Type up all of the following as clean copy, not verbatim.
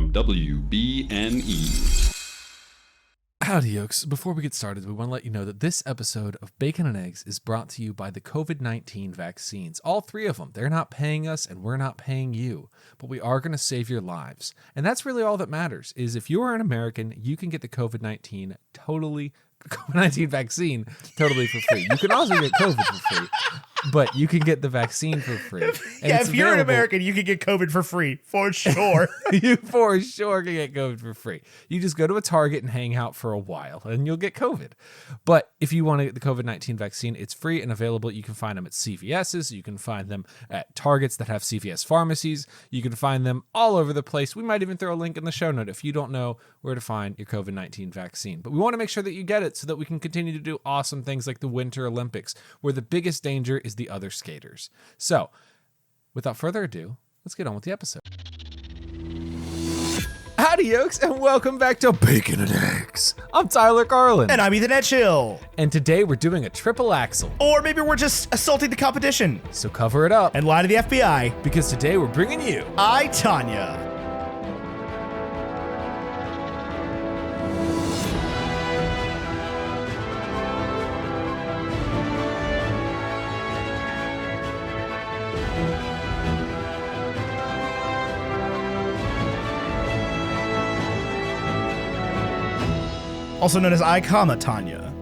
from WBNE. Howdy, yokes. Before we get started, we want to let you know that this episode of Bacon and Eggs is brought to you by the COVID-19 vaccines. All three of them. They're not paying us and we're not paying you, but we are going to save your lives. And that's really all that matters, is if you are an American, you can get the COVID-19 vaccine totally for free. You can also get COVID for free, but you can get the vaccine for free. If you're an American, you can get COVID for free, for sure. You for sure can get COVID for free. You just go to a Target and hang out for a while, and you'll get COVID. But if you want to get the COVID-19 vaccine, it's free and available. You can find them at CVS's. You can find them at Targets that have CVS pharmacies. You can find them all over the place. We might even throw a link in the show note if you don't know where to find your COVID-19 vaccine. But we want to make sure that you get it so that we can continue to do awesome things like the Winter Olympics, where the biggest danger is the other skaters. So, without further ado, let's get on with the episode. Howdy, yokes, and welcome back to Bacon and Eggs. I'm Tyler Carlin. And I'm Ethan Etchill. And today we're doing a triple axel. Or maybe we're just assaulting the competition. So cover it up. And lie to the FBI. Because today we're bringing you Tonya. Also known as I, Tonya,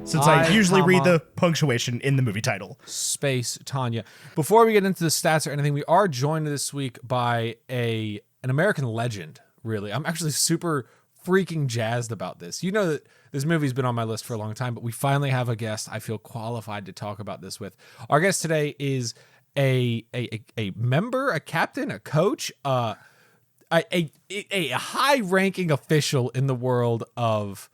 since I usually read the punctuation in the movie title. Space Tonya. Before we get into the stats or anything, we are joined this week by an American legend, really. I'm actually super freaking jazzed about this. You know that this movie's been on my list for a long time, but we finally have a guest I feel qualified to talk about this with. Our guest today is a member, a captain, a coach, a high-ranking official in the world of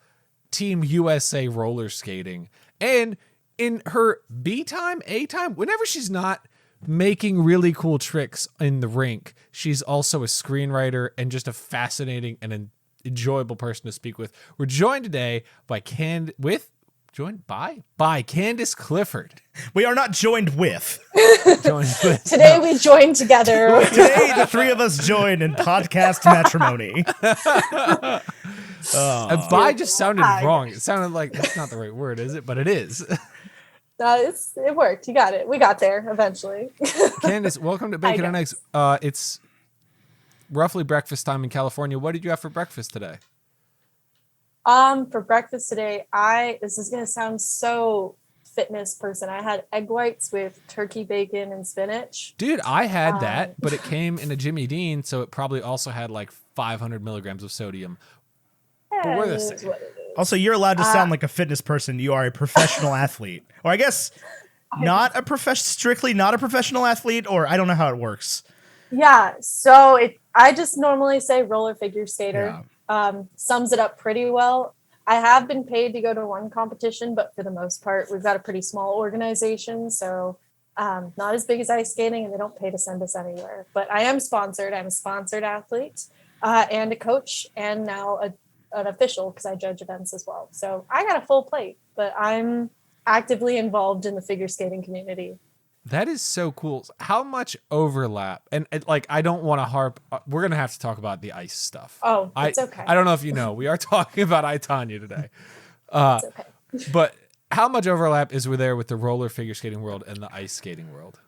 Team USA roller skating. And in her A time, whenever she's not making really cool tricks in the rink, she's also a screenwriter and just a fascinating and an enjoyable person to speak with. We're joined today by Candace Clifford. We are not joined with. Today we join together. Today the three of us join in podcast matrimony. Bi just sounded wrong. It sounded like that's not the right word, is it? But it is. It worked. You got it. We got there eventually. Candace, welcome to Bacon and Eggs. It's roughly breakfast time in California. What did you have for breakfast today? For breakfast today, this is gonna sound so fitness person. I had egg whites with turkey bacon and spinach. Dude, I had that, but it came in a Jimmy Dean, so it probably also had like 500 milligrams of sodium. But we're the same. Also, you're allowed to sound like a fitness person. You are a professional athlete, or I guess strictly not a professional athlete, or I don't know how it works. Yeah, so I just normally say roller figure skater. Yeah. Sums it up pretty well. I have been paid to go to one competition, but for the most part, we've got a pretty small organization, so not as big as ice skating, and they don't pay to send us anywhere. But I am sponsored. I'm a sponsored athlete and a coach, and now an official because I judge events as well. So I got a full plate, but I'm actively involved in the figure skating community. That is so cool. How much overlap? And I don't want to harp. We're going to have to talk about the ice stuff. Oh, it's okay. I don't know if you know. We are talking about Tonya today. It's okay. But how much overlap is there with the roller figure skating world and the ice skating world?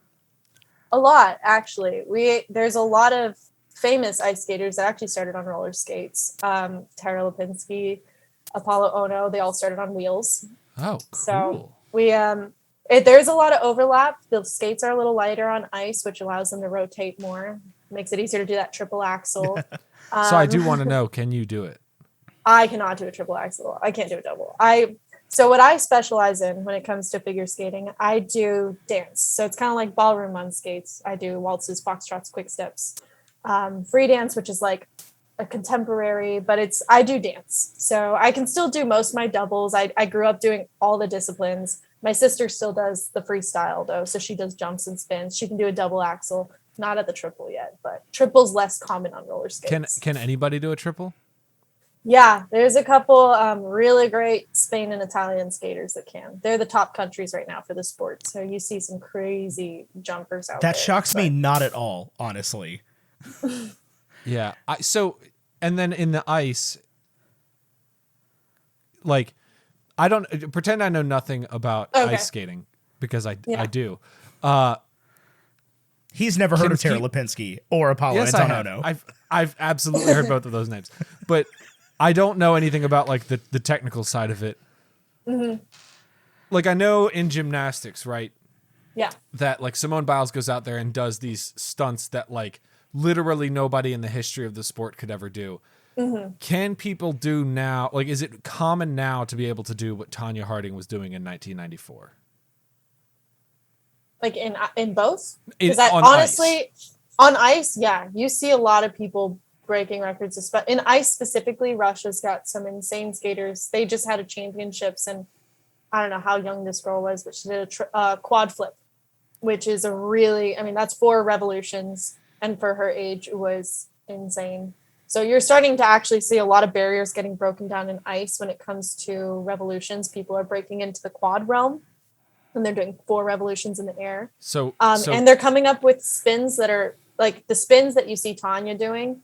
A lot, actually. There's a lot of famous ice skaters that actually started on roller skates. Tara Lipinski, Apollo Ono, they all started on wheels. Oh, cool. So there's a lot of overlap. The skates are a little lighter on ice, which allows them to rotate more. Makes it easier to do that triple axel. So I do want to know, can you do it? I cannot do a triple axel. I can't do a double. So what I specialize in when it comes to figure skating, I do dance. So it's kind of like ballroom on skates. I do waltzes, foxtrots, quick steps, free dance, which is like a contemporary, but I do dance. So I can still do most of my doubles. I grew up doing all the disciplines. My sister still does the freestyle though. So she does jumps and spins. She can do a double axel, not at the triple yet, but triple's less common on roller skates. Can anybody do a triple? Yeah, there's a couple really great Spain and Italian skaters that can. They're the top countries right now for the sport. So you see some crazy jumpers out there. That shocks me not at all, honestly. Yeah. So And then in the ice, like, I don't pretend I know nothing about ice skating because I do. He's never heard Can of Tara he- Lipinski or Apollo Yes, I have. Antonono. I've absolutely heard both of those names, but I don't know anything about like the technical side of it. Like I know in gymnastics, right? Yeah. That like Simone Biles goes out there and does these stunts that like literally nobody in the history of the sport could ever do. Can people do now? Like, is it common now to be able to do what Tonya Harding was doing in 1994? Like in both? In- Because on honestly, on ice, yeah, you see a lot of people breaking records. In ice specifically, Russia's got some insane skaters. They just had a championships, and I don't know how young this girl was, but she did a quad flip, which is a really, I mean, that's 4 revolutions, and for her age, it was insane. So you're starting to actually see a lot of barriers getting broken down in ice when it comes to revolutions. People are breaking into the quad realm, and they're doing 4 revolutions in the air. So And they're coming up with spins that are like the spins that you see Tonya doing.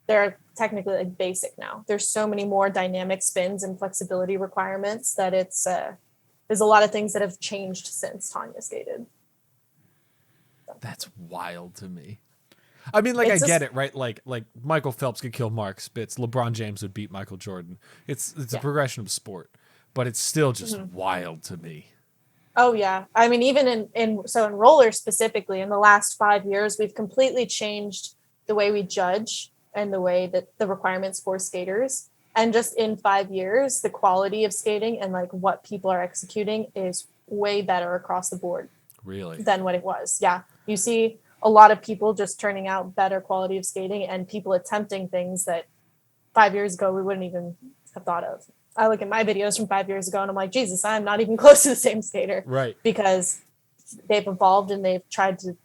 They're technically like basic now. There's so many more dynamic spins and flexibility requirements that it's there's a lot of things that have changed since Tonya skated. that's wild to me. I mean, like, It's I get just- it, right? Like Michael Phelps could kill Mark Spitz. LeBron James would beat Michael Jordan. It's a progression of sport, but it's still just wild to me. Oh yeah. I mean, even in roller specifically, in the last 5 years, we've completely changed the way we judge and the way that the requirements for skaters. And just in 5 years, the quality of skating and like what people are executing is way better across the board Really? than what it was. Yeah. You see a lot of people just turning out better quality of skating and people attempting things that 5 years ago we wouldn't even have thought of. I look at my videos from 5 years ago and I'm like, Jesus, I'm not even close to the same skater. Right. Because they've evolved and they've tried to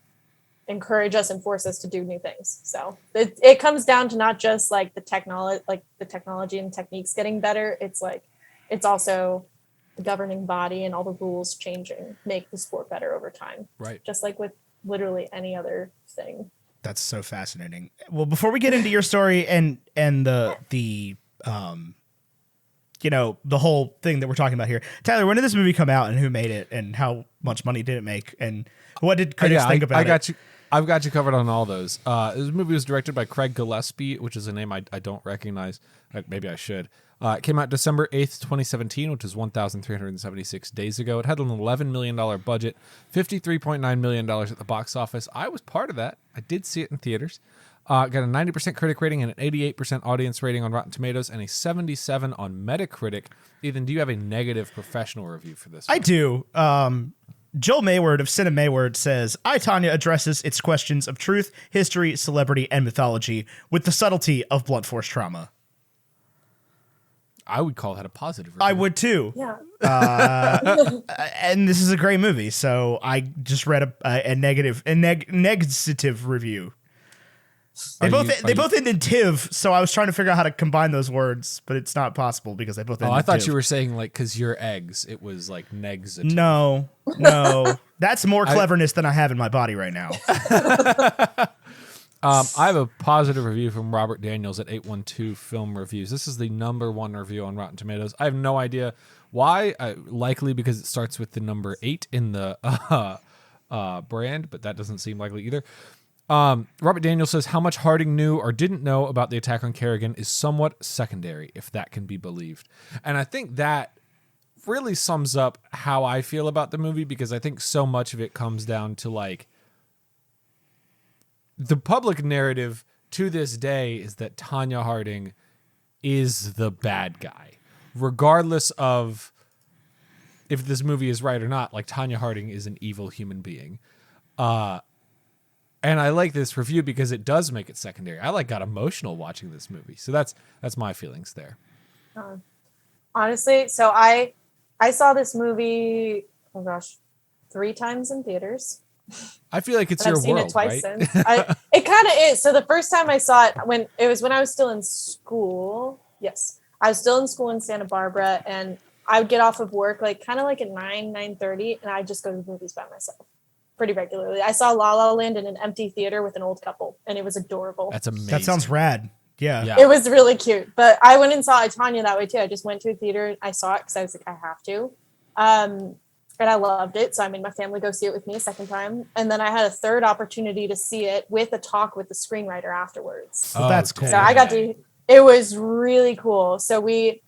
encourage us and force us to do new things. So it comes down to not just like the technology and techniques getting better. It's like, it's also the governing body and all the rules changing make the sport better over time. Right. Just like with literally any other thing. That's so fascinating. Well, before we get into your story and the you know, the whole thing that we're talking about here, Tyler, when did this movie come out and who made it and how much money did it make and what did critics think about it? I've got you covered on all those. This movie was directed by Craig Gillespie, which is a name I don't recognize. Maybe I should. It came out December 8th, 2017, which is 1,376 days ago. It had an $11 million budget, $53.9 million at the box office. I was part of that. I did see it in theaters. Got a 90% critic rating and an 88% audience rating on Rotten Tomatoes and a 77 on Metacritic. Ethan, do you have a negative professional review for this one? I do. Joel Mayward of Cine Mayward says, I, Tonya, addresses its questions of truth, history, celebrity, and mythology with the subtlety of blunt force trauma. I would call that a positive review. I would too. Yeah. And this is a great movie, so I just read a negative review. They both end in tiv, so I was trying to figure out how to combine those words, but it's not possible because they both end in I thought tiv. you were saying like because you're eggs, it was like negative. No, that's more cleverness than I have in my body right now. I have a positive review from Robert Daniels at 812 Film Reviews. This is the #1 review on Rotten Tomatoes. I have no idea why. Likely because it starts with the number 8 in the brand, but that doesn't seem likely either. Robert Daniels says how much Harding knew or didn't know about the attack on Kerrigan is somewhat secondary, if that can be believed. And I think that really sums up how I feel about the movie, because I think so much of it comes down to like the public narrative to this day is that Tonya Harding is the bad guy, regardless of if this movie is right or not. Like, Tonya Harding is an evil human being. And I like this review because it does make it secondary. I got emotional watching this movie. So that's my feelings there. Honestly, so I saw this movie, 3 times in theaters. I feel like it's I've your seen world, it twice right? since. It kind of is. So the first time I saw it when I was still in school. Yes, I was still in school in Santa Barbara, and I would get off of work kind of at 9:30, and I'd just go to the movies by myself pretty regularly. I saw La La Land in an empty theater with an old couple, and it was adorable. That's amazing. That sounds rad. Yeah. It was really cute. But I went and saw Tonya that way too. I just went to a theater and I saw it because I was like, I have to. And I loved it. So I made my family go see it with me a second time. And then I had a third opportunity to see it with a talk with the screenwriter afterwards. Well, that's cool. So I got to, it was really cool. So he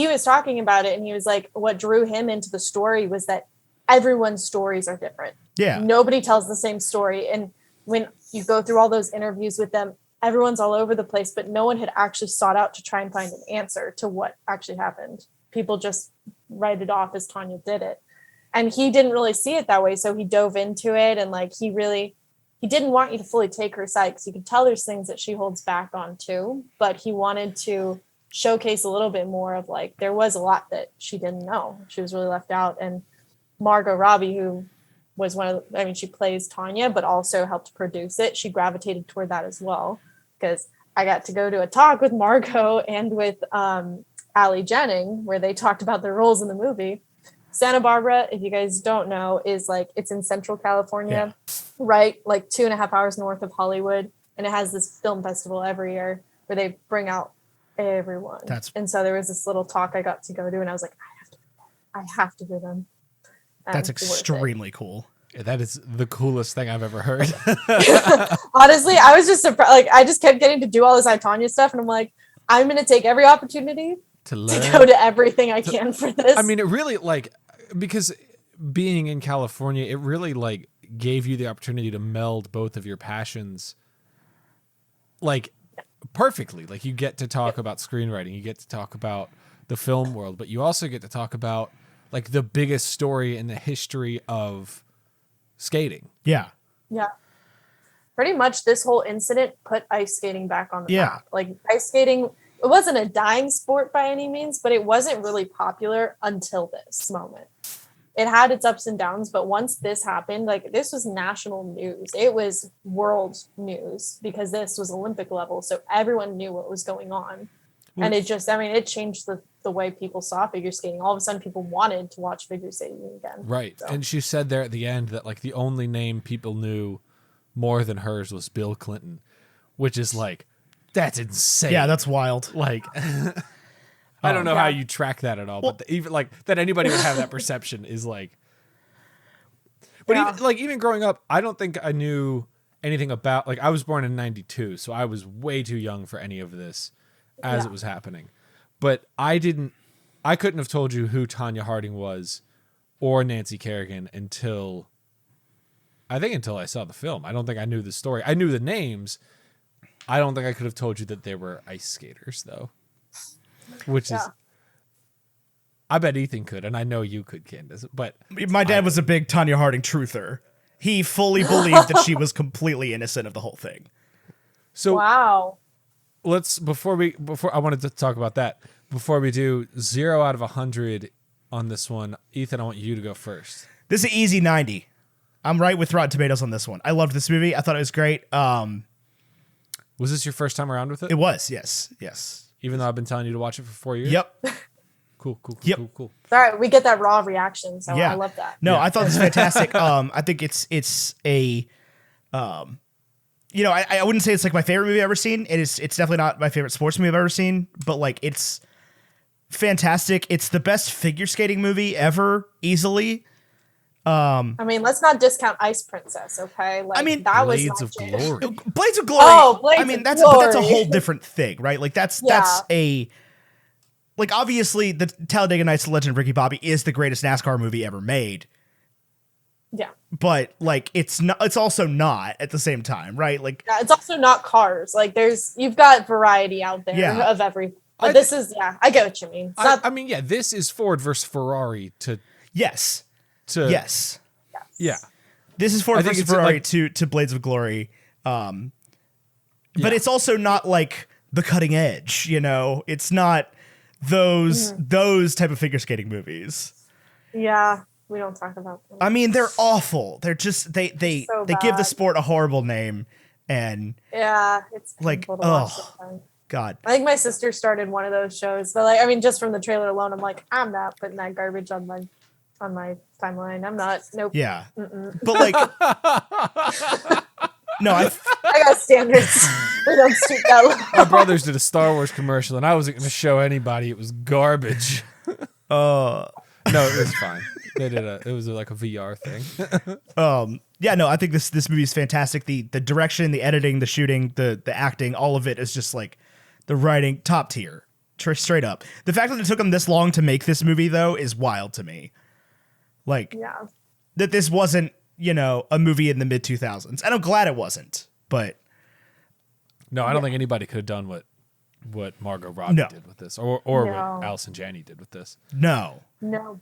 was talking about it and he was like, what drew him into the story was that everyone's stories are different. Yeah. Nobody tells the same story. And when you go through all those interviews with them, everyone's all over the place, but no one had actually sought out to try and find an answer to what actually happened. People just write it off as Tonya did it. And he didn't really see it that way. So he dove into it and like, he didn't want you to fully take her side because you could tell there's things that she holds back on too, but he wanted to showcase a little bit more of like, there was a lot that she didn't know. She was really left out. And Margot Robbie, who was she plays Tonya, but also helped produce it. She gravitated toward that as well. Because I got to go to a talk with Margot and with Allie Jennings, where they talked about their roles in the movie. Santa Barbara, if you guys don't know, is like, it's in Central California, right? Like 2.5 hours north of Hollywood. And it has this film festival every year where they bring out everyone. And so there was this little talk I got to go to and I was like, I have to do them. That's extremely cool. Yeah, that is the coolest thing I've ever heard. Honestly, I was just surprised. Like, I just kept getting to do all this Tonya stuff. And I'm like, I'm going to take every opportunity to go to everything I can for this. I mean, it really because being in California, it really like gave you the opportunity to meld both of your passions like perfectly. Like you get to talk about screenwriting, you get to talk about the film world, but you also get to talk about like the biggest story in the history of skating. Yeah. Yeah. Pretty much this whole incident put ice skating back on the map. Like ice skating, it wasn't a dying sport by any means, but it wasn't really popular until this moment. It had its ups and downs, but once this happened, like this was national news. It was world news because this was Olympic level. So everyone knew what was going on. And it just, it changed the way people saw figure skating. All of a sudden people wanted to watch figure skating again. Right. So. And she said there at the end that like the only name people knew more than hers was Bill Clinton, which is like, that's insane. Yeah, that's wild. Like, I don't know how you track that at all, but even like that anybody would have that perception is like. But even growing up, I don't think I knew anything about. Like, I was born in '92, so I was way too young for any of this as it was happening. But I couldn't have told you who Tonya Harding was, or Nancy Kerrigan until I saw the film. I don't think I knew the story. I knew the names. I don't think I could have told you that they were ice skaters, though. Which is, I bet Ethan could, and I know you could, Candace. But my dad was a big Tonya Harding truther. He fully believed that she was completely innocent of the whole thing. So wow. Before I wanted to talk about that. Before we do, 0 out of 100 on this one. Ethan, I want you to go first. This is an easy 90. I'm right with Rotten Tomatoes on this one. I loved this movie. I thought it was great. Was this your first time around with it? It was, yes. Even though I've been telling you to watch it for 4 years? Yep. Cool. All right, we get that raw reaction, so I love that. No, I thought this was fantastic. I think it's a, I wouldn't say it's like my favorite movie I've ever seen. It's definitely not my favorite sports movie I've ever seen, but like it's fantastic. It's the best figure skating movie ever, easily. Let's not discount Ice Princess, okay? Like, that was Blades of Glory. Blades of Glory. Oh, Blades of that's Glory. a whole different thing, right? Like that's a like obviously the Talladega Nights: The Legend of Ricky Bobby is the greatest NASCAR movie ever made. Yeah. But like it's also not at the same time, right? Like it's also not Cars. Like you've got variety out there of everything. But this is I get what you mean. This is Ford versus Ferrari to yes. Yes. Yeah. This is Ford versus Ferrari to Blades of Glory. But it's also not like the cutting edge, It's not those type of figure skating movies. Yeah, we don't talk about them. I mean, they're awful. They're just they give the sport a horrible name, and it's like God. I think my sister started one of those shows, but just from the trailer alone, I'm like, I'm not putting that garbage on my timeline. I'm not. Nope. Yeah. Mm-mm. But like No, I got standards. We don't stoop that low. My brothers did a Star Wars commercial, and I wasn't going to show anybody. It was garbage. uh, No, it was fine. They did it was like a VR thing. yeah, no, I think this movie is fantastic. The direction, the editing, the shooting, the acting, all of it is just like the writing, top tier, straight up. The fact that it took them this long to make this movie, though, is wild to me. Like, Yeah. that this wasn't, a movie in the mid 2000s, and I'm glad it wasn't. But No, I don't think anybody could have done what Margot Robbie No. did with this, or No. what Allison Janney did with this. no,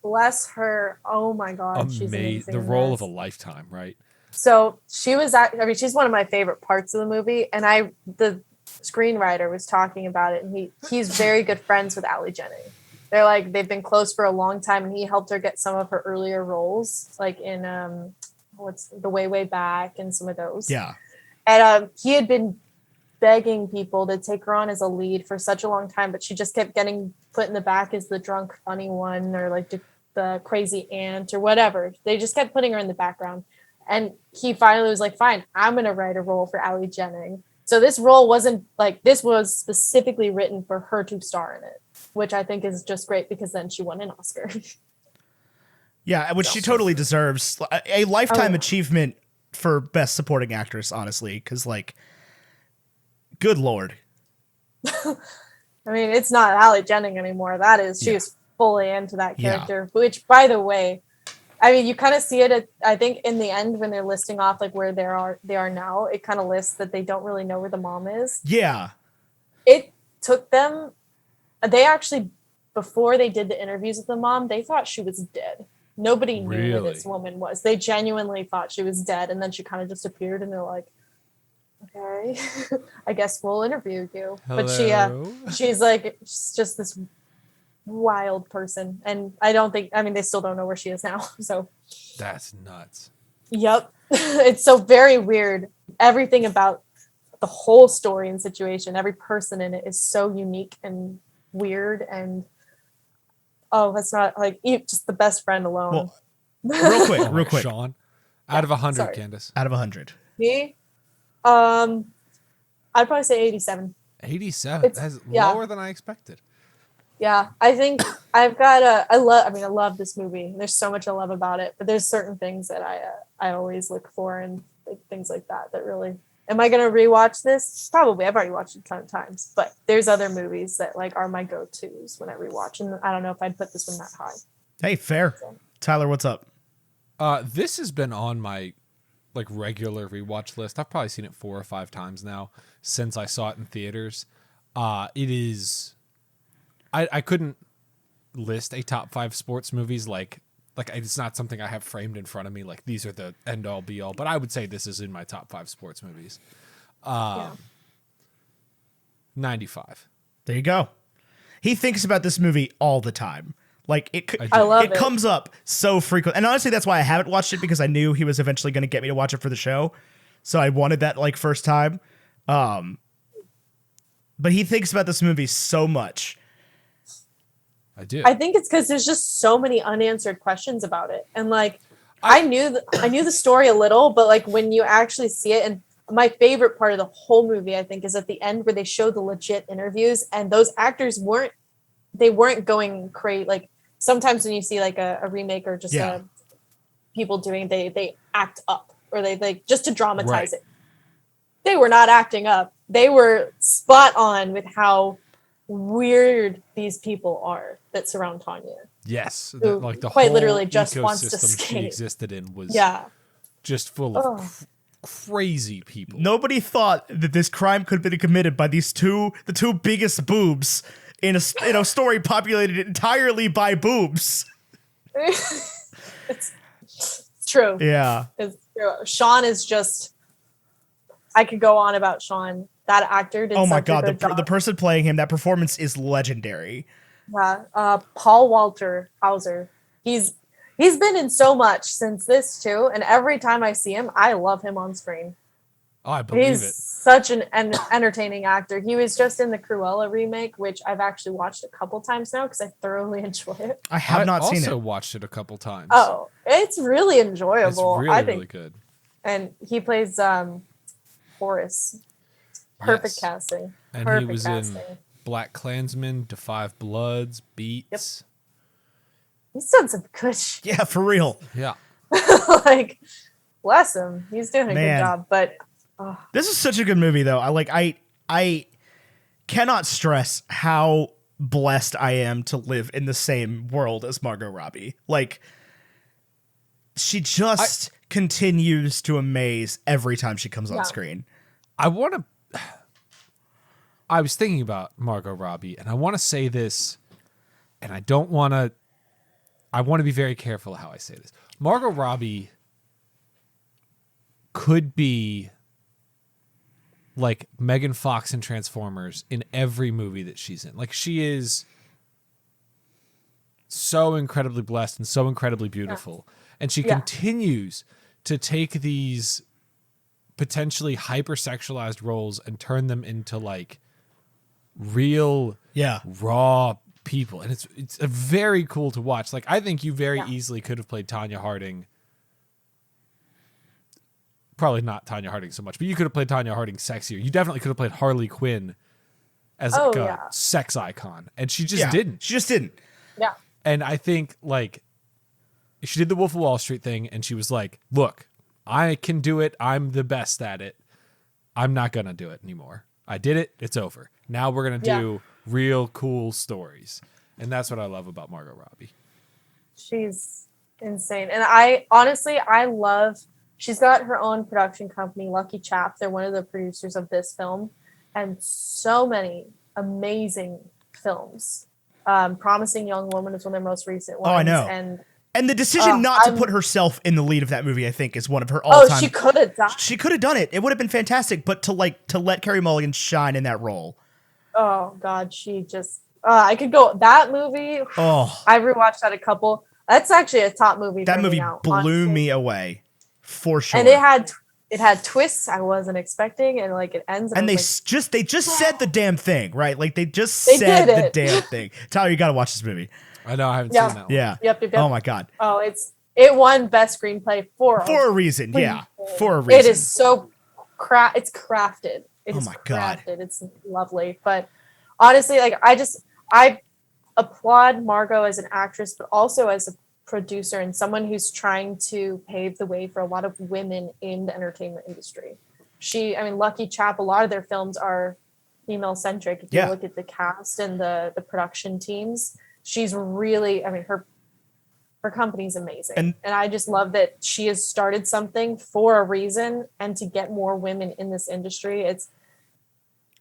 Bless her. Oh my God. She's Amazing. amazing. The in role this. of a lifetime, right? So she was, she's one of my favorite parts of the movie. And the screenwriter was talking about it, and he's very good friends with Allie Jennings. They've been close for a long time, and he helped her get some of her earlier roles, like in what's The Way Back and some of those. yeah, And he had been begging people to take her on as a lead for such a long time, but she just kept getting put in the back as the drunk, funny one, or like the crazy aunt or whatever. They just kept putting her in the background. And he finally was like, fine, I'm going to write a role for Allie Jennings. So this role wasn't like, this was specifically written for her to star in it, which I think is just great because then she won an Oscar. yeah, which she totally deserves. A lifetime Oh. achievement for Best Supporting Actress, honestly, because, like, good Lord. I mean, it's not Allie Jennings anymore. She was fully into that Yeah. character, which, by the way, I mean, you kind of see it I think in the end when they're listing off like where they are now, it kind of lists that they don't really know where the mom is. Yeah, It took them, they actually, before they did the interviews with the mom, they thought she was dead. Nobody knew where Really? this woman was. They genuinely thought she was dead, and then she kind of just appeared, and they're like, okay, I guess we'll interview you. But Hello? she's like, she's just this wild person. And they still don't know where she is now. So, That's nuts. yep. It's so very weird. Everything about the whole story and situation, every person in it is so unique and weird. And, that's not like just the best friend alone. well, real quick, Oh, real quick, Sean. Out of 100, sorry. Candace. out of 100. Me? I'd probably say 87. 87. It's- That's yeah. lower than I expected. Yeah, I think I've got I love this movie. There's so much I love about it, but there's certain things that I always look for, and things like that really. Am I going to rewatch this? Probably. I've already watched it a ton of times, but there's other movies that like are my go-tos when I rewatch, and I don't know if I'd put this one that high. Hey, fair. Tyler, what's up? This has been on my like regular rewatch list. I've probably seen it 4 or 5 times now since I saw it in theaters. It is. I couldn't list a top 5 sports movies like it's not something I have framed in front of me like these are the end all be all, but I would say this is in my top 5 sports movies. 95. There you go. He thinks about this movie all the time. Like I love it. comes up so frequent. And honestly, that's why I haven't watched it, because I knew he was eventually going to get me to watch it for the show. So I wanted that like first time. But he thinks about this movie so much. I do. I think it's because there's just so many unanswered questions about it, and like I knew the story a little, but like when you actually see it, and my favorite part of the whole movie, I think, is at the end where they show the legit interviews, and those actors weren't going crazy. Like sometimes when you see like a remake or just people doing, they act up, or they like just to dramatize it. They were not acting up. They were spot on with how weird these people are that surround Tonya. Yes, Who like the quite whole literally just wants to ecosystem she escape. existed in was just full Ugh. of crazy people. Nobody thought that this crime could have been committed by the two biggest boobs in a story populated entirely by boobs. It's true. Yeah. It's true. Sean is just. I could go on about Sean. That actor did. Oh my such a God, good job. the person playing him, that performance is legendary. Yeah, Paul Walter Hauser. He's been in so much since this too, and every time I see him, I love him on screen. Oh, I believe He's it. such an entertaining actor. He was just in the Cruella remake, which I've actually watched a couple times now because I thoroughly enjoy it. I have not seen also it. watched it a couple times. Oh, it's really it's enjoyable. really, I think, really good. and he plays Horace. Perfect Yes. casting. And Perfect he was casting. in Black Klansman, Da Five Bloods, Beats. He's done some good shit. Yeah, for real. Yeah. Like, bless him. He's doing a Man. good job. But This is such a good movie, though. I cannot stress how blessed I am to live in the same world as Margot Robbie. Like, she just continues to amaze every time she comes on Yeah. screen. I was thinking about Margot Robbie, and I want to say this, and I want to be very careful how I say this. Margot Robbie could be like Megan Fox in Transformers in every movie that she's in. Like, she is so incredibly blessed and so incredibly beautiful. And she continues to take these potentially hypersexualized roles and turn them into like real raw people. And it's a very cool to watch. Like, I think you very easily could have played Tonya Harding. Probably not Tonya Harding so much, but you could have played Tonya Harding sexier. You definitely could have played Harley Quinn as like a sex icon. And she just didn't. She just didn't. yeah. And I think like she did the Wolf of Wall Street thing, and she was like, look, I can do it. I'm the best at it. I'm not going to do it anymore. I did it. It's over. Now we're going to do real cool stories. And that's what I love about Margot Robbie. She's insane. And I love, she's got her own production company, Lucky Chap. They're one of the producers of this film and so many amazing films. Promising Young Woman is one of their most recent ones. Oh, I know. And the decision not to put herself in the lead of that movie, I think, is one of her all-time. Oh, she could have done. She could have done it. It would have been fantastic. But to let Carey Mulligan shine in that role. Oh God, she just. I could go that movie. Oh, I rewatched that a couple. That's actually a top movie. that for movie me now, blew honestly. me away, for sure. And it had twists I wasn't expecting, and like it ends. And they like, just said the damn thing, right? Like they just They said did the it. damn thing. Tyler, you got to watch this movie. I know I haven't seen that one. Yeah. Yep. Oh my God. Oh, it won best screenplay for a reason. Yeah. For a It reason. is so it's crafted. It is my God. crafted. It's lovely. But honestly, like I applaud Margot as an actress, but also as a producer and someone who's trying to pave the way for a lot of women in the entertainment industry. Lucky Chap, a lot of their films are female centric. If you look at the cast and the production teams, she's really, her company's amazing. And I just love that she has started something for a reason, and to get more women in this industry.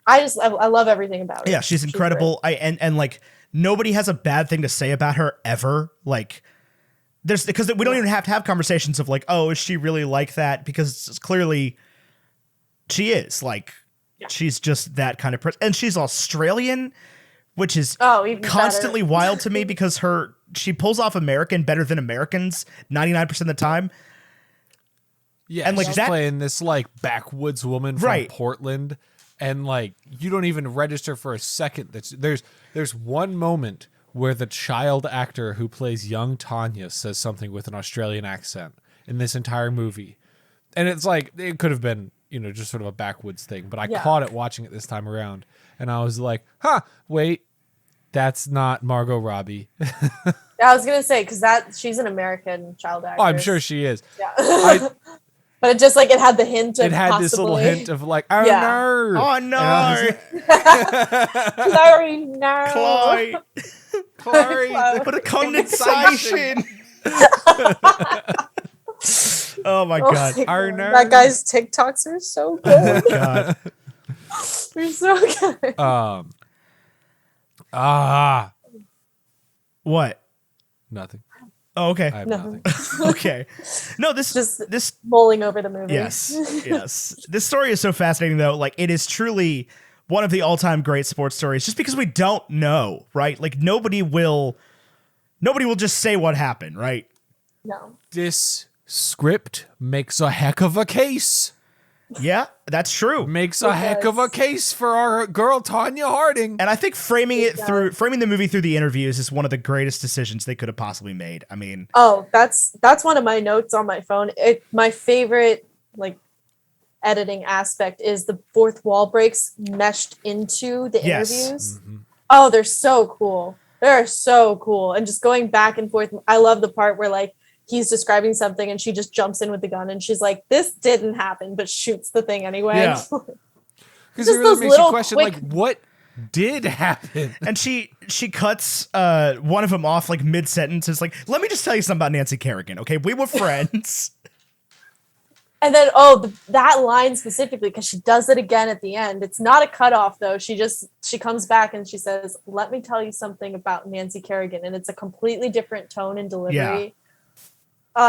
I love everything about it. Yeah, she's incredible. And like nobody has a bad thing to say about her ever. Like because we don't even have to have conversations of like, oh, is she really like that? Because it's clearly she is. Like she's just that kind of person. And she's Australian, which is even constantly better. wild to me because she pulls off American better than Americans 99% of the time. Yeah, and like she's playing this like backwoods woman from Portland, and like you don't even register for a second that there's one moment where the child actor who plays young Tonya says something with an Australian accent in this entire movie, and it's like it could have been just sort of a backwoods thing, but I caught it watching it this time around, and I was like, wait, that's not Margot Robbie. I was gonna say because she's an American child actress. Oh, I'm sure she is. Yeah. But it just like it had the hint of this little hint of like, no. Oh no. Chloe, no. Chloe. What a condensation. Oh my God. That guy's TikToks are so good. Oh God. They're so good. What? Nothing. Oh, okay. I have nothing. Okay. No, this mulling over the movie. Yes. This story is so fascinating though. Like it is truly one of the all-time great sports stories just because we don't know, right? Like nobody will just say what happened, right? No. This script makes a heck of a case. Yeah, that's true. Makes a heck of a case for our girl Tonya Harding. And I think framing the movie through the interviews is one of the greatest decisions they could have possibly made. I mean, that's one of my notes on my phone. My favorite like editing aspect is the fourth wall breaks meshed into the Yes. interviews. Mm-hmm. Oh, they're so cool. They're so cool. And just going back and forth. I love the part where like he's describing something and she just jumps in with the gun and she's like, this didn't happen, but shoots the thing anyway. Yeah. Because Just it really those makes you little question, quick- like, what did happen? And she cuts one of them off like mid sentence. It's like, let me just tell you something about Nancy Kerrigan. Okay, we were friends. And then, that line specifically, because she does it again at the end. It's not a cutoff, though. She comes back and she says, let me tell you something about Nancy Kerrigan. And it's a completely different tone and delivery.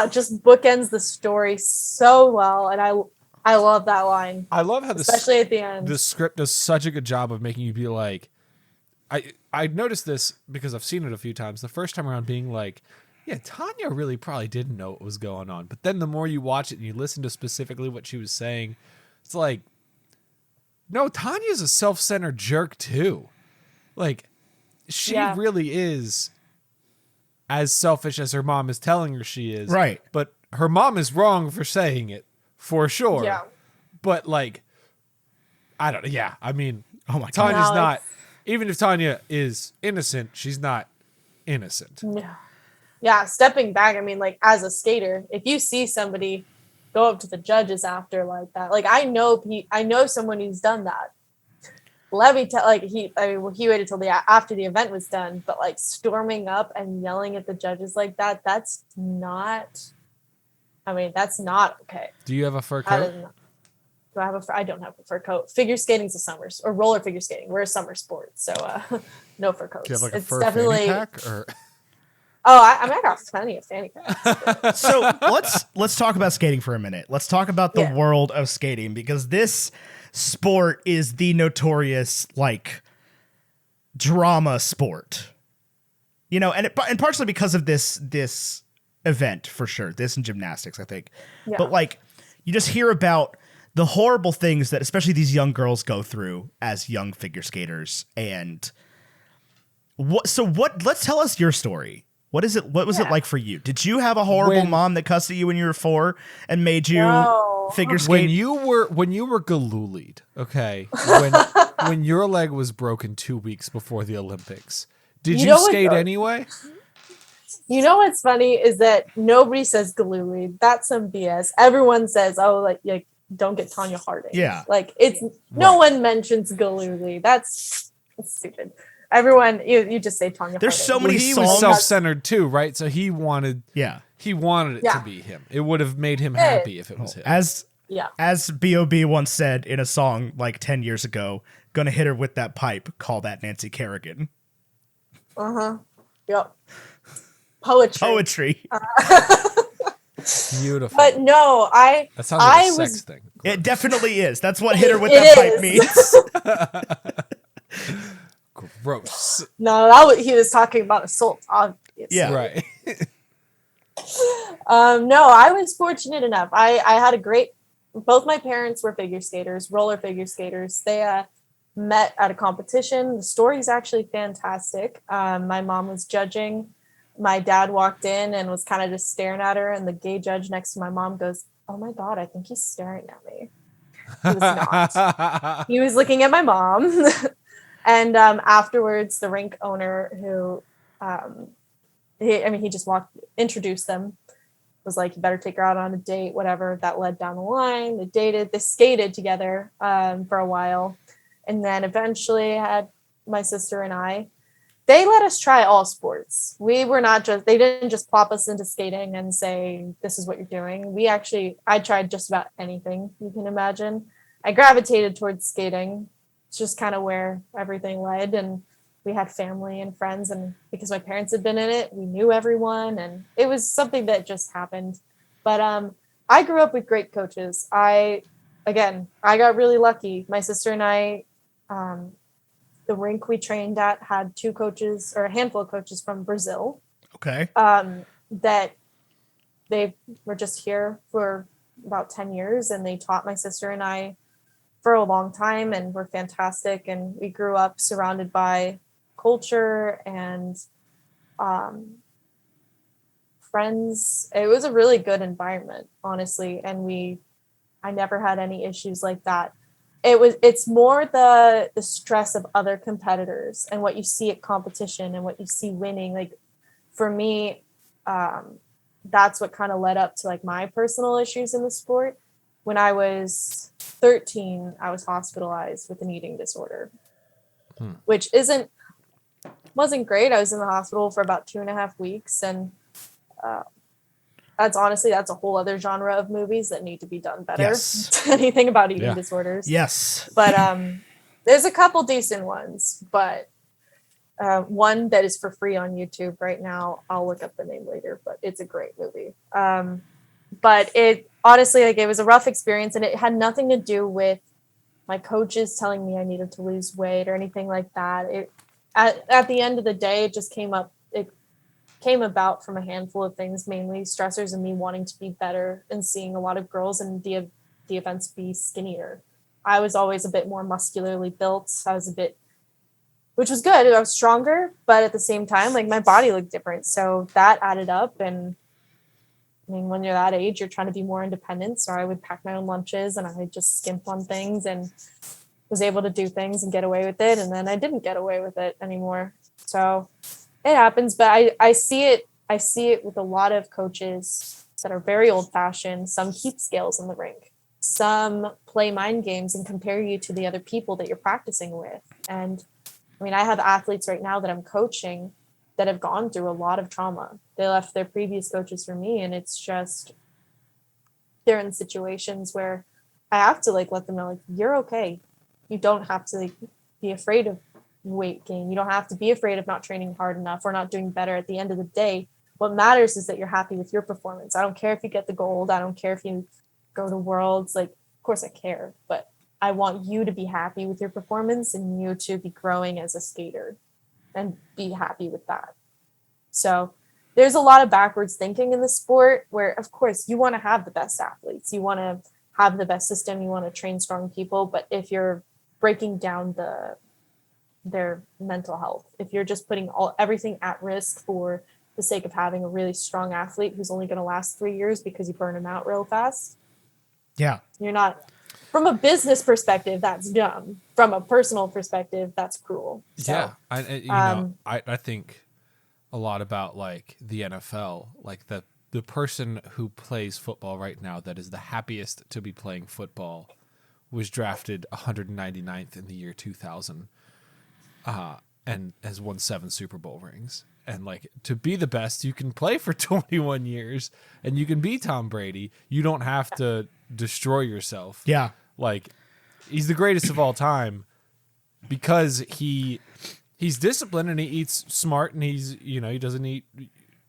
Just bookends the story so well. And I love that line. I love how especially at the end. The script does such a good job of making you be like, I noticed this because I've seen it a few times. The first time around being like, yeah, Tonya really probably didn't know what was going on. But then the more you watch it and you listen to specifically what she was saying, it's like, no, Tanya's a self-centered jerk too. Like, she really is as selfish as her mom is telling her she is. Right. But her mom is wrong for saying it, for sure. Yeah. But like, I don't know. Yeah. I mean, Oh my God. Tanya's No, not, even if Tonya is innocent, she's not innocent. Yeah, stepping back, I mean, like, as a skater, if you see somebody go up to the judges after like that, like, I know someone who's done that. Let me tell, like, he waited till after the event was done, but like storming up and yelling at the judges like that, that's not okay. Do you have a fur I coat? I don't have a fur coat. Figure skating's a summer, or roller figure skating. We're a summer sport, so no fur coats. Do you have like a it's fur definitely fanny pack? Or? Oh, I got plenty of fanny packs. So let's talk about skating for a minute. Let's talk about the world of skating, because this sport is the notorious like drama sport. You know, and partially because of this event for sure. This and gymnastics, I think. Yeah. But like, you just hear about the horrible things that especially these young girls go through as young figure skaters. And let's tell us your story. What was it like for you? Did you have a horrible mom that cussed at you when you were 4 and made you figure skate? When you were galulied, okay, when your leg was broken 2 weeks before the Olympics, did you skate anyway? You know what's funny is that nobody says galooly. That's some BS. Everyone says, "Oh, like don't get Tonya Harding." Yeah, like it's no one mentions galooly. That's stupid. Everyone, you just say Tonya. There's Harding. so many He songs. was self-centered too, right? So he wanted it Yeah. to be him. It would have made him happy if it was him. As B.O.B. once said in a song like 10 years ago, "Gonna hit her with that pipe, call that Nancy Kerrigan." Yep. Poetry. Beautiful. But no, that sounds like a sex thing. It definitely is. That's what "hit her with that pipe" means. Gross. No, he was talking about assault, obviously. Yeah. Right. No, I was fortunate enough. I had both my parents were figure skaters, roller figure skaters. They met at a competition. The story's actually fantastic. My mom was judging. My dad walked in and was kind of just staring at her, and the gay judge next to my mom goes, "Oh my God, I think he's staring at me." He was not. He was looking at my mom. And afterwards, the rink owner who, he just introduced them, was like, "You better take her out on a date," whatever. That led down the line. They skated together for a while. And then eventually had my sister and I, they let us try all sports. They didn't just plop us into skating and say, "This is what you're doing." I tried just about anything you can imagine. I gravitated towards skating. It's just kind of where everything led. And we had family and friends. And because my parents had been in it, we knew everyone. And it was something that just happened. But I grew up with great coaches. I got really lucky. My sister and I, the rink we trained at had 2 coaches, or a handful of coaches from Brazil. Okay. That they were just here for about 10 years, and they taught my sister and I for a long time, and were fantastic. And we grew up surrounded by culture and friends. It was a really good environment, honestly. And we I never had any issues like that. It's more the stress of other competitors and what you see at competition and what you see winning. Like for me, that's what kind of led up to like my personal issues in the sport. When I was 13, I was hospitalized with an eating disorder, which wasn't great. I was in the hospital for about 2.5 weeks, and that's a whole other genre of movies that need to be done better. Yes. Anything about eating disorders. Yes. But there's a couple decent ones, but one that is for free on YouTube right now. I'll look up the name later, but it's a great movie. But it honestly, like, it was a rough experience, and it had nothing to do with my coaches telling me I needed to lose weight or anything like that. At the end of the day, it just came about from a handful of things, mainly stressors and me wanting to be better and seeing a lot of girls in the events be skinnier. I was always a bit more muscularly built. Which was good. I was stronger, but at the same time, like, my body looked different. So that added up. And I mean, when you're that age, you're trying to be more independent. So I would pack my own lunches and I would just skimp on things and was able to do things and get away with it. And then I didn't get away with it anymore. So it happens, but I see it with a lot of coaches that are very old fashioned. Some keep scales in the rink. Some play mind games and compare you to the other people that you're practicing with. And I mean, I have athletes right now that I'm coaching that have gone through a lot of trauma. They left their previous coaches for me, and it's just, they're in situations where I have to like let them know, like, you're okay. You don't have to like be afraid of weight gain. You don't have to be afraid of not training hard enough or not doing better. At the end of the day, what matters is that you're happy with your performance. I don't care if you get the gold. I don't care if you go to worlds. Like, of course I care, but I want you to be happy with your performance and you to be growing as a skater and be happy with that. So there's a lot of backwards thinking in the sport where, of course, you want to have the best athletes. You want to have the best system. You want to train strong people. But if you're breaking down their mental health, if you're just putting everything at risk for the sake of having a really strong athlete who's only going to last 3 years because you burn him out real fast. Yeah. You're not, from a business perspective, that's dumb. From a personal perspective, that's cruel. So, yeah. I think a lot about like the NFL, like the person who plays football right now that is the happiest to be playing football was drafted 199th in the year 2000 and has won 7 Super Bowl rings. And like, to be the best, you can play for 21 years and you can be Tom Brady. You don't have to destroy yourself. Yeah. Like, he's the greatest of all time because he's disciplined and he eats smart and he doesn't eat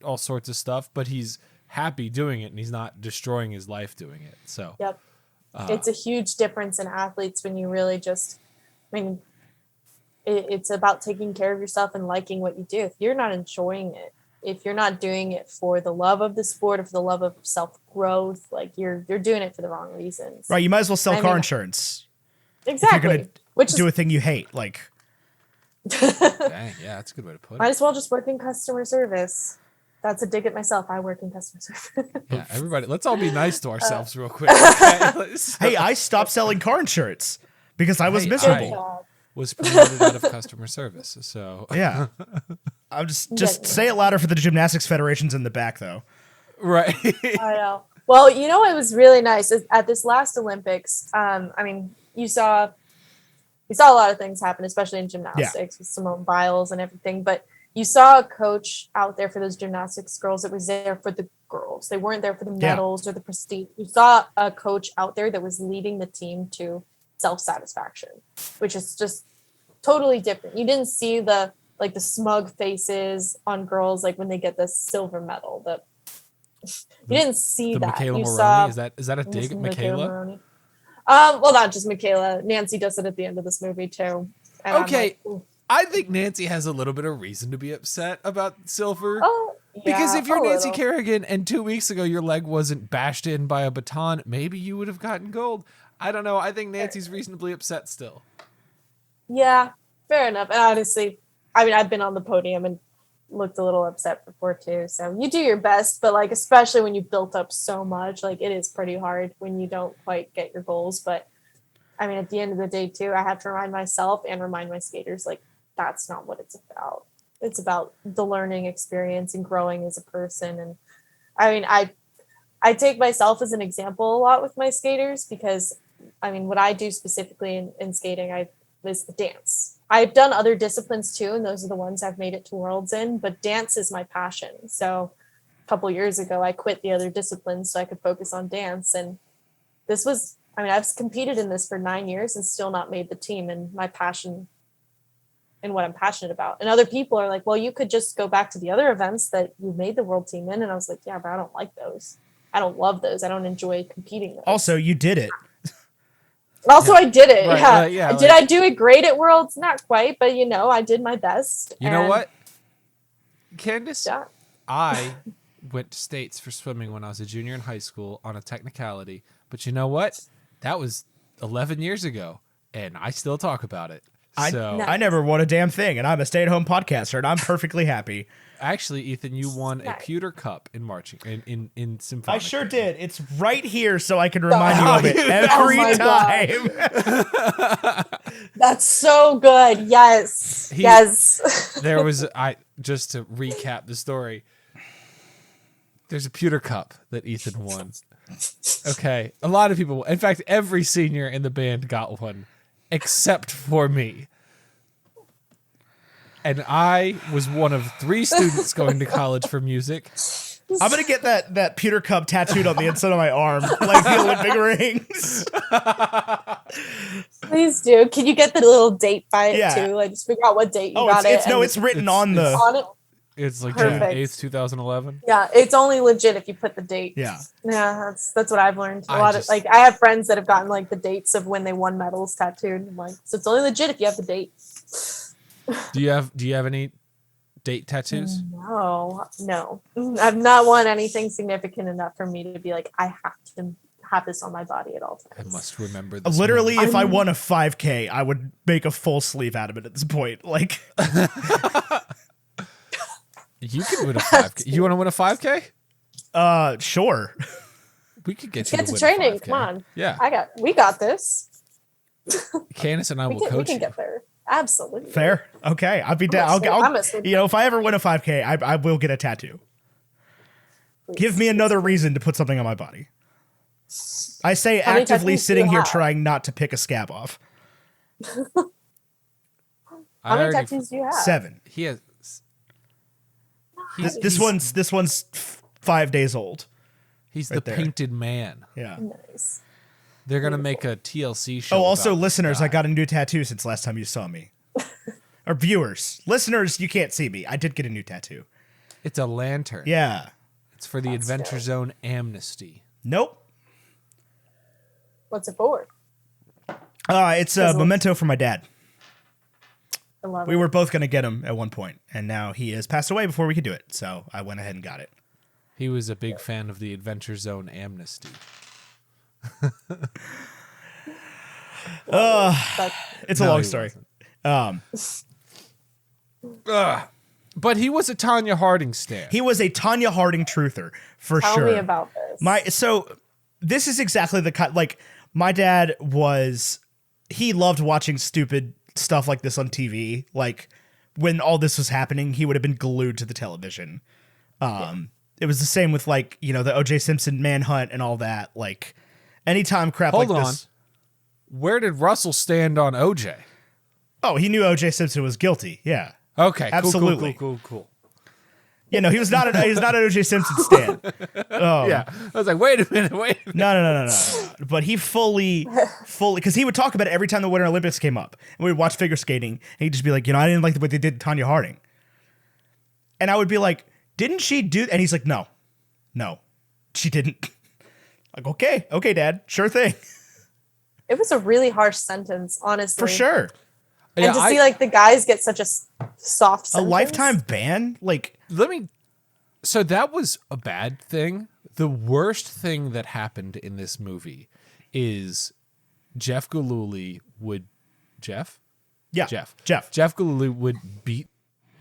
all sorts of stuff, but he's happy doing it and he's not destroying his life doing it. So yep. It's a huge difference in athletes when you really just, I mean, it's about taking care of yourself and liking what you do. If you're not enjoying it, if you're not doing it for the love of the sport, or for the love of self-growth, like you're doing it for the wrong reasons. Right. You might as well sell car insurance. Exactly. If you're going to do a thing you hate. Like, dang, yeah, that's a good way to put it. Might as well just work in customer service. That's a dig at myself. I work in customer service. Yeah, everybody, let's all be nice to ourselves real quick. Okay? Hey, I stopped selling car insurance because I was miserable. Was promoted out of customer service, so yeah. I'm just say it louder for the gymnastics federations in the back, though. Right. I know. Well, you know, it was really nice at this last Olympics. I mean, we saw a lot of things happen, especially in gymnastics with Simone Biles and everything. But you saw a coach out there for those gymnastics girls that was there for the girls. They weren't there for the medals or the prestige. You saw a coach out there that was leading the team to self-satisfaction, which is just totally different. You didn't see the smug faces on girls like when they get the silver medal. You didn't see that. Michaela you Maroney, saw, is that a dig at Michaela? Well, not just Michaela. Nancy does it at the end of this movie too. And okay, I think Nancy has a little bit of reason to be upset about silver. Oh, yeah, because if you're Nancy Kerrigan and 2 weeks ago your leg wasn't bashed in by a baton, maybe you would have gotten gold. I don't know. I think Nancy's reasonably upset still. Yeah, fair enough. And honestly, I mean, I've been on the podium and looked a little upset before too. So you do your best, but like especially when you built up so much, like it is pretty hard when you don't quite get your goals. But I mean, at the end of the day too, I have to remind myself and remind my skaters like that's not what it's about. It's about the learning experience and growing as a person. And I mean, I take myself as an example a lot with my skaters because I mean, what I do specifically in skating, is the dance. I've done other disciplines too, and those are the ones I've made it to worlds in, but dance is my passion. So a couple years ago, I quit the other disciplines so I could focus on dance. And this was, I mean, I've competed in this for 9 years and still not made the team, and my passion and what I'm passionate about. And other people are like, well, you could just go back to the other events that you made the world team in. And I was like, yeah, but I don't like those. I don't love those. I don't enjoy competing those. Also, you did it. Also, I did it. Right, yeah. Did I do it great at Worlds? Not quite, but you know, I did my best. You know what, Candace? Yeah. I went to States for swimming when I was a junior in high school on a technicality. But you know what? That was 11 years ago, and I still talk about it. I never won a damn thing, and I'm a stay-at-home podcaster, and I'm perfectly happy. Actually, Ethan, you won a pewter cup in marching in symphonic. I sure did. It's right here, so I can remind you of it every time. That's so good. Yes, yes. There was just to recap the story. There's a pewter cup that Ethan won. Okay, a lot of people. In fact, every senior in the band got one, except for me. And I was one of 3 students going to college for music. I'm going to get that pewter cup tattooed on the inside of my arm, like the Olympic rings. Please do. Can you get the little date by it too? Like just figure out what date you got it. No, it's written on the... On it? It's like Perfect. June 8th, 2011. Yeah, it's only legit if you put the date. Yeah. Yeah, that's what I've learned. I have friends that have gotten like the dates of when they won medals tattooed. I'm like, so it's only legit if you have the date. Do you have any date tattoos? No. I've not won anything significant enough for me to be like, I have to have this on my body at all times. I must remember this. Literally, if I won a 5K, I would make a full sleeve out of it at this point. Like, you could win a 5K. You want to win a 5K? Sure. We could get Let's you get to to win training. a 5K. Come on. Yeah. We got this. Candace and I will We coach can you. get there. Absolutely. Fair. Okay. I'll be down. If I ever win a 5K, I will get a tattoo. Please. Give me another reason to put something on my body. I say How many actively tattoos do sitting you here have? trying not to pick a scab off. How many tattoos do you have? 7. He has. This one's 5 days old. He's right the there. painted man. Yeah. Nice. They're gonna make a TLC show. Oh, also, about listeners, the I guy. got a new tattoo since last time you saw me. Or viewers. Listeners, you can't see me. I did get a new tattoo. It's a lantern. Yeah. It's for the Adventure Zone Amnesty. Nope. What's it for? It's a memento for my dad. I love We it. were both going to get him at one point, and now he has passed away before we could do it. So I went ahead and got it. He was a big fan of the Adventure Zone Amnesty. It's a No, long he story. But he was a Tonya Harding stan. He was a Tonya Harding truther for Tell sure. me about this. So this is exactly the kind. Like my dad was. He loved watching stupid stuff like this on TV. Like when all this was happening, he would have been glued to the television. It was the same with like the O.J. Simpson manhunt and all that. Like anytime crap Hold like on. this. Where did Russell stand on OJ? Oh, he knew O.J. Simpson was guilty. Yeah. Okay, Absolutely. Cool. Yeah, no, he's not an O.J. Simpson stan. Yeah, I was like, wait a minute. No. But he fully, because he would talk about it every time the Winter Olympics came up, and we would watch figure skating, and he'd just be like, I didn't like what they did to Tonya Harding, and I would be like, didn't she do? And he's like, no, she didn't. Like, okay, Dad, sure thing, It was a really harsh sentence, honestly. for sure. And Yeah, to see like the guys get such a soft A sentence. lifetime ban, like So that was a bad thing. The worst thing that happened in this movie is Jeff Gillooly would Jeff Gillooly would beat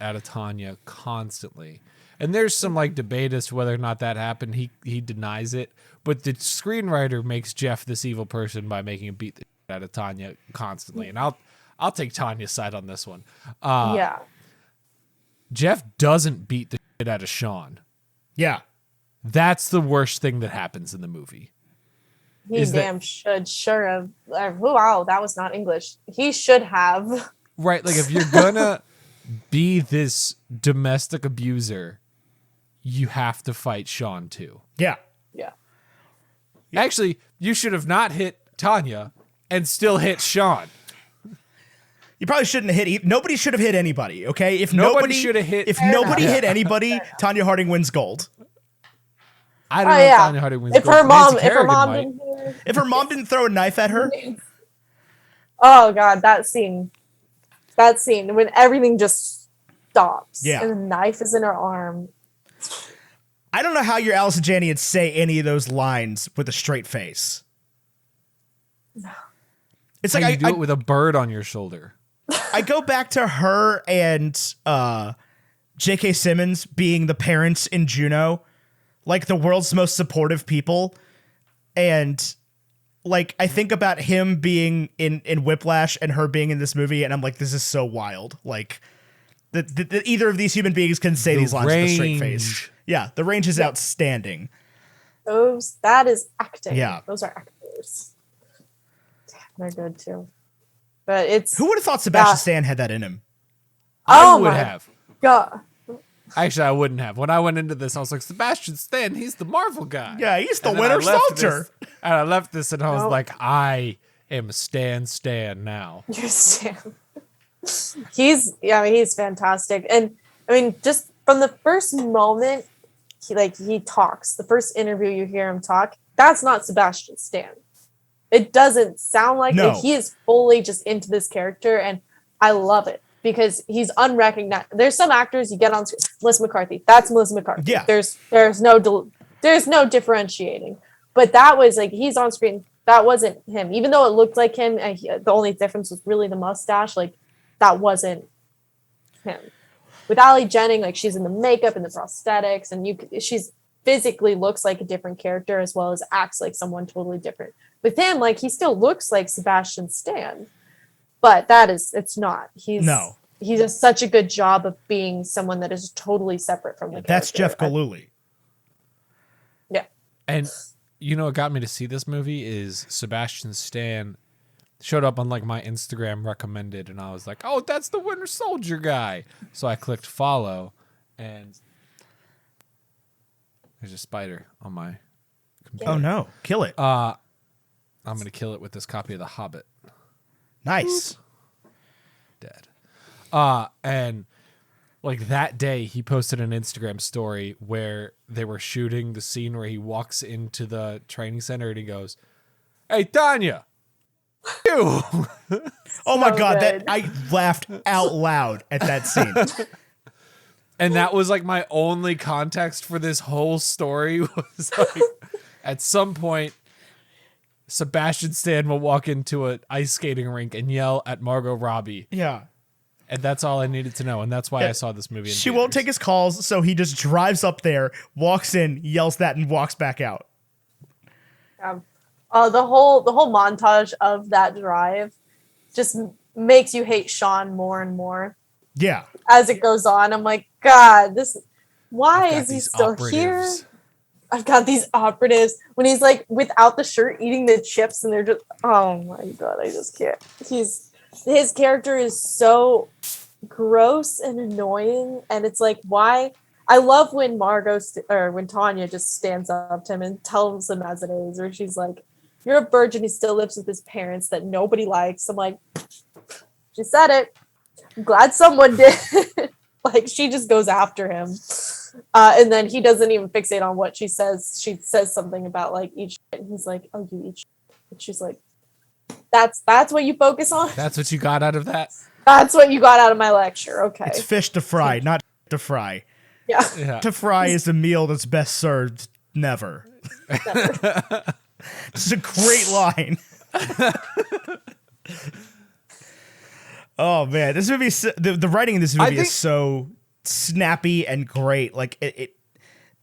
out of Tonya constantly. And there's some like debate as to whether or not that happened. He denies it, but the screenwriter makes Jeff this evil person by making him beat the shit out of Tonya constantly. And I'll take Tanya's side on this one. Yeah. Jeff doesn't beat the shit out of Sean. Yeah. That's the worst thing that happens in the movie. He damn should sure have. Wow, that was not English. He should have. Right, like if you're gonna be this domestic abuser, you have to fight Sean too. Yeah. Yeah. Actually, you should have not hit Tonya and still hit Sean. You probably shouldn't have hit. Nobody should have hit anybody. Okay, if Nobody should have hit. If nobody hit anybody, Tonya Harding wins gold. I don't know if Tonya Harding wins. If gold. her mom, Nancy if her Kerrigan mom might. didn't hear. If her mom didn't throw a knife at her, Oh God, that scene when everything just stops. Yeah. And the knife is in her arm. I don't know how your Allison Janney would say any of those lines with a straight face. It's How like you do it with a bird on your shoulder. I go back to her and J.K. Simmons being the parents in Juno, like the world's most supportive people. And like, I think about him being in Whiplash and her being in this movie. And I'm like, this is so wild. Like that either of these human beings can say these lines with a straight face. Yeah. The range is outstanding. That is acting. Yeah. Those are actors. They're good too. But it's Who would have thought Sebastian Stan had that in him? I would my have. God. Actually, I wouldn't have. When I went into this, I was like, Sebastian Stan, he's the Marvel guy. Yeah, he's the And then I Winter left Soldier. this- and I left this and I was Nope. like, I am Stan now. You're Sam. He's fantastic. And I mean, just from the first moment he talks, the first interview you hear him talk, that's not Sebastian Stan. It doesn't sound like No. it. He is fully just into this character, and I love it because he's unrecognized. There's some actors you get on screen. Melissa McCarthy. That's Melissa McCarthy. Yeah. There's no differentiating. But that was like he's on screen. That wasn't him. Even though it looked like him, and the only difference was really the mustache. Like that wasn't him. With Allie Jennings, like she's in the makeup and the prosthetics, and she's physically looks like a different character as well as acts like someone totally different. With him, like he still looks like Sebastian Stan, but it's not. He does such a good job of being someone that is totally separate from the character. That's Jeff Galooly. Yeah. And you know what got me to see this movie is Sebastian Stan showed up on like my Instagram recommended, and I was like, oh, that's the Winter Soldier guy. So I clicked follow, and there's a spider on my computer. Oh no, kill it. I'm going to kill it with this copy of The Hobbit. Nice. Dead. And like that day he posted an Instagram story where they were shooting the scene where he walks into the training center and he goes, hey, Tonya. You. Oh my God, good. I laughed out loud at that scene. And that was like my only context for this whole story was like at some point Sebastian Stan will walk into an ice skating rink and yell at Margot Robbie. Yeah. And that's all I needed to know. And that's why I saw this movie in She won't take his calls, so he just drives up there, walks in, yells that, and walks back out. The whole montage of that drive just makes you hate Sean more and more Yeah. as it goes on. I'm like, God, why I've got is he these still here? operatives. I've got these operatives when he's like without the shirt eating the chips and they're just, oh my God, I just can't. His character is so gross and annoying. And it's like, why? I love when when Tonya just stands up to him and tells him as it is, where she's like, you're a virgin who still lives with his parents that nobody likes. I'm like, she said it. I'm glad someone did. Like, she just goes after him. And then he doesn't even fixate on what she says. She says something about, like, eat shit. And he's like, oh, you eat shit. And she's like, that's what you focus on? That's what you got out of that? That's what you got out of my lecture. Okay. It's fish to fry, not to fry. Yeah. Yeah. To fry is a meal that's best served never. It's a great line. Oh man, this movie, the writing in this movie think- is so snappy and great. Like it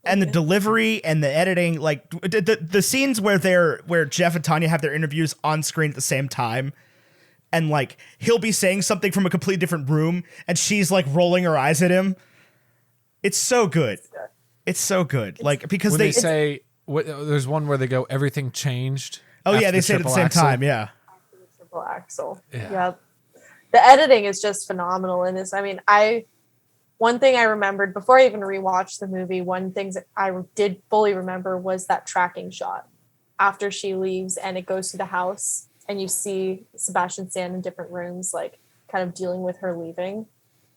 and the delivery and the editing, like the scenes where Jeff and Tonya have their interviews on screen at the same time. And like he'll be saying something from a completely different room, and she's like rolling her eyes at him. It's so good. It's so good. Like because when they say there's one where they go everything changed. Oh yeah, they say it at the same axle. time. Yeah. Triple axle. Yeah. Yeah. The editing is just phenomenal in this. I mean, one thing I remembered before I even rewatched the movie, one thing that I did fully remember was that tracking shot after she leaves and it goes to the house. And you see Sebastian Stan in different rooms, like kind of dealing with her leaving.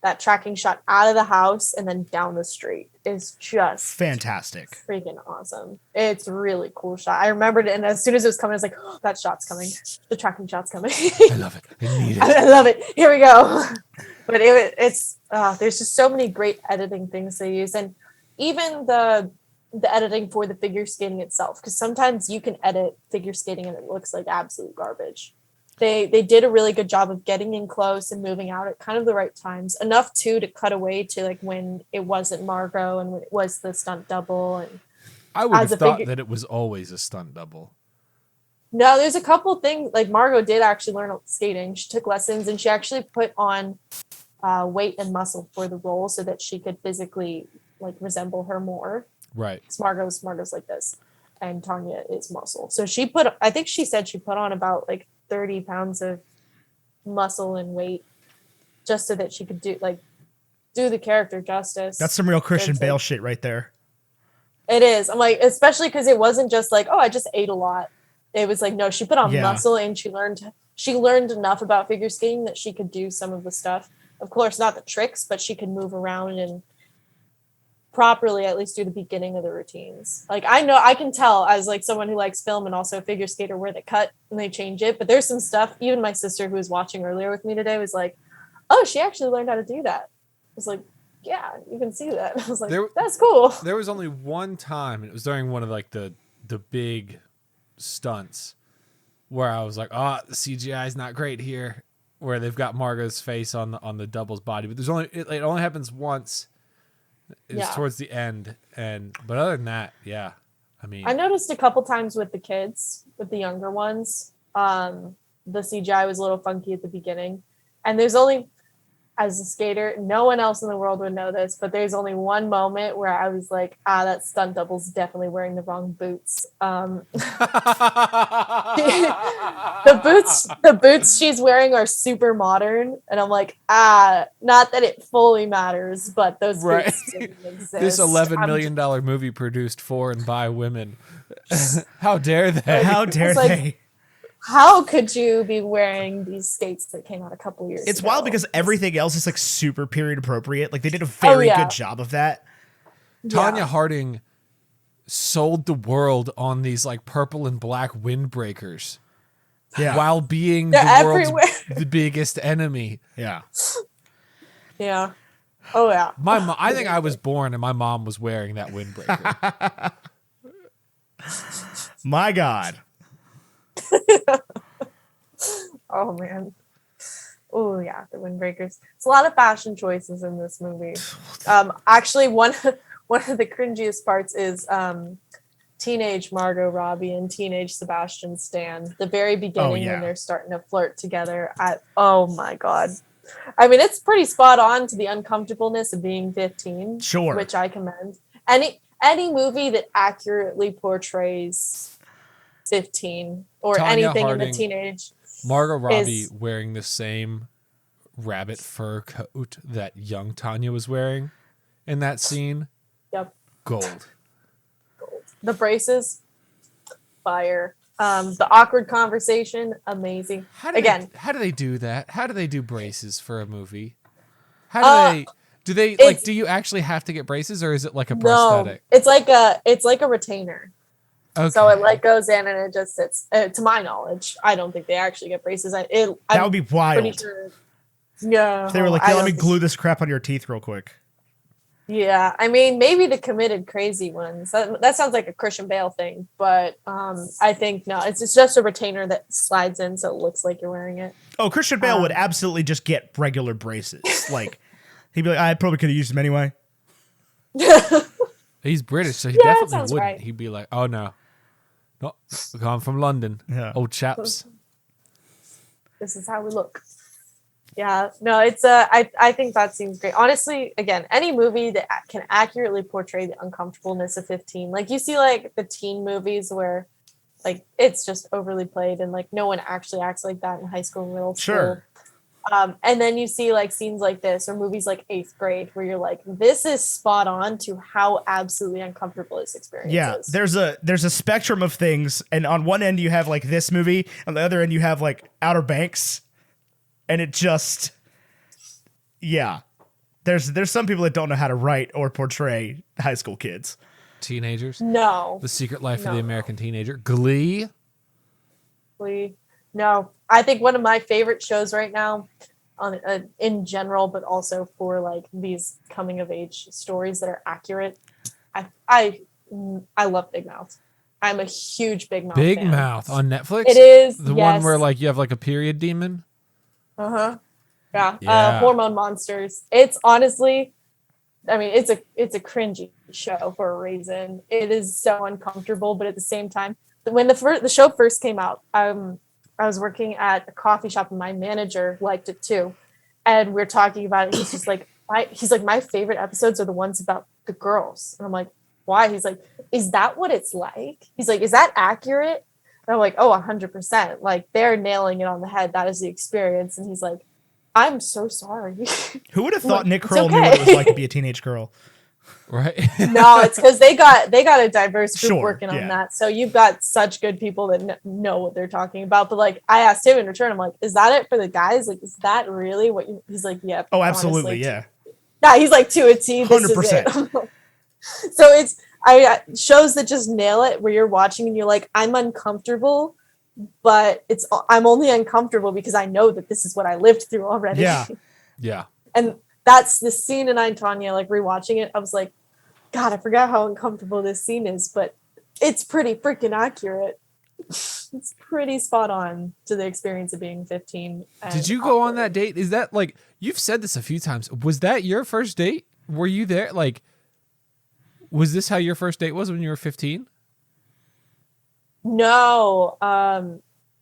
That tracking shot out of the house and then down the street is just fantastic. Freaking awesome. It's a really cool shot. I remembered it, and as soon as it was coming, I was like, oh, that shot's coming. The tracking shot's coming. I love it. I need it. I love it. Here we go. But it's there's just so many great editing things they use. And even the editing for the figure skating itself, because sometimes you can edit figure skating and it looks like absolute garbage. They did a really good job of getting in close and moving out at kind of the right times, enough to cut away to like when it wasn't Margot and when it was the stunt double. And I would have thought that it was always a stunt double. No, there's a couple things, like Margot did actually learn skating. She took lessons and she actually put on weight and muscle for the role so that she could physically like resemble her more. Right. Margot's like this, and Tonya is muscle. So I think she said she put on about like 30 pounds of muscle and weight just so that she could do the character justice. That's some real Christian Bale shit right there. It is. I'm like, especially because it wasn't just like, oh, I just ate a lot. It was like, no, she put on muscle and she learned enough about figure skating that she could do some of the stuff. Of course, not the tricks, but she could move around and properly at least do the beginning of the routines. Like I can tell as like someone who likes film and also a figure skater where they cut and they change it, but there's some stuff, even my sister who was watching earlier with me today was like, oh, she actually learned how to do that. I was like, yeah, you can see that. I was like, that's cool. There was only one time, and it was during one of like the big stunts where I was like, oh, the CGI is not great here, where they've got Margot's face on the double's body, but it only happens once. It's towards the end, but other than that, yeah. I mean, I noticed a couple times with the kids, with the younger ones, the CGI was a little funky at the beginning, and there's only, as a skater, no one else in the world would know this, but there's only one moment where I was like, that stunt double's definitely wearing the wrong boots. The boots she's wearing are super modern, and I'm like, not that it fully matters, but those boots didn't exist. This $11 million movie produced for and by women. How dare they? How dare they? How could you be wearing these skates that came out a couple years ago? It's wild because everything else is like super period appropriate. Like they did a very good job of that. Tonya Harding sold the world on these like purple and black windbreakers. Yeah. While being They're world's the biggest enemy. Yeah. Yeah. Oh yeah. I think I was born and my mom was wearing that windbreaker. My God. Oh man. Oh yeah, the windbreakers. It's a lot of fashion choices in this movie. Actually, one of the cringiest parts is teenage Margot Robbie and teenage Sebastian Stan. The very beginning when they're starting to flirt together. Oh my God. I mean, it's pretty spot on to the uncomfortableness of being 15. Sure. Which I commend. Any movie that accurately portrays 15 or Tonya anything Harding, in the teenage. Margot Robbie wearing the same rabbit fur coat that young Tonya was wearing in that scene. Yep. Gold. The braces, fire. The awkward conversation, amazing. How do they do that? How do they do braces for a movie? How do they do you actually have to get braces, or is it like a prosthetic? No, it's like a retainer. Okay. So it goes in and it just sits. To my knowledge, I don't think they actually get braces. That would be wild. Sure, yeah. If they were like, let me glue this crap on your teeth real quick. Yeah, I mean, maybe the committed crazy ones. That sounds like a Christian Bale thing, but I think no, it's just a retainer that slides in so it looks like you're wearing it. Oh, Christian Bale would absolutely just get regular braces. Like, he'd be like, I probably could have used them anyway. He's British, so he Yeah, that definitely sounds wouldn't. right. He'd be like, "Oh no, I'm from London, Yeah. old chaps." This is how we look. Yeah, no, it's I think that seems great. Honestly, again, any movie that can accurately portray the uncomfortableness of 15. Like you see like the teen movies where like it's just overly played and like no one actually acts like that in high school and middle school. Sure. And then you see like scenes like this or movies like 8th grade where you're like, this is spot on to how absolutely uncomfortable this experience is. There's a spectrum of things, and on one end you have like this movie, on the other end you have like Outer Banks. And it just, yeah, there's some people that don't know how to write or portray high school kids. Teenagers. No. The Secret Life of No. the American Teenager. Glee. No, I think one of my favorite shows right now, on in general, but also for like these coming of age stories that are accurate. I love Big Mouth. I'm a huge Big Mouth. Big fan. Mouth on Netflix. It is the yes. one where like you have like a period demon. Yeah. Hormone monsters. It's honestly, I mean, it's a cringy show for a reason. It is so uncomfortable, but at the same time, when the show first came out, I was working at a coffee shop and my manager liked it too, and we're talking about it. He's just like, my favorite episodes are the ones about the girls, and I'm like, why? He's like, is that what it's like? He's like, is that accurate? And I'm like, oh, 100%. Like they're nailing it on the head. That is the experience. And he's like, I'm so sorry. Who would have thought Nick It's Kroll knew okay. what it was like to be a teenage girl? Right. No, it's because they got a diverse group Sure, working on yeah. that. So you've got such good people that know what they're talking about. But like, I asked him in return, I'm like, is that it for the guys? Like, is that really what you? He's like, yep. Oh, absolutely, honestly. yeah. Yeah, he's like to a T. This is 100%. it. So it's shows that just nail it where you're watching and you're like, I'm uncomfortable, but I'm only uncomfortable because I know that this is what I lived through already. Yeah. Yeah. And that's the scene in Tonya, like rewatching it, I was like, God, I forgot how uncomfortable this scene is, but it's pretty freaking accurate. It's pretty spot on to the experience of being 15. Did you go on that date? Is that like, you've said this a few times. Was that your first date? Were you there? Like, was this how your first date was when you were 15? No.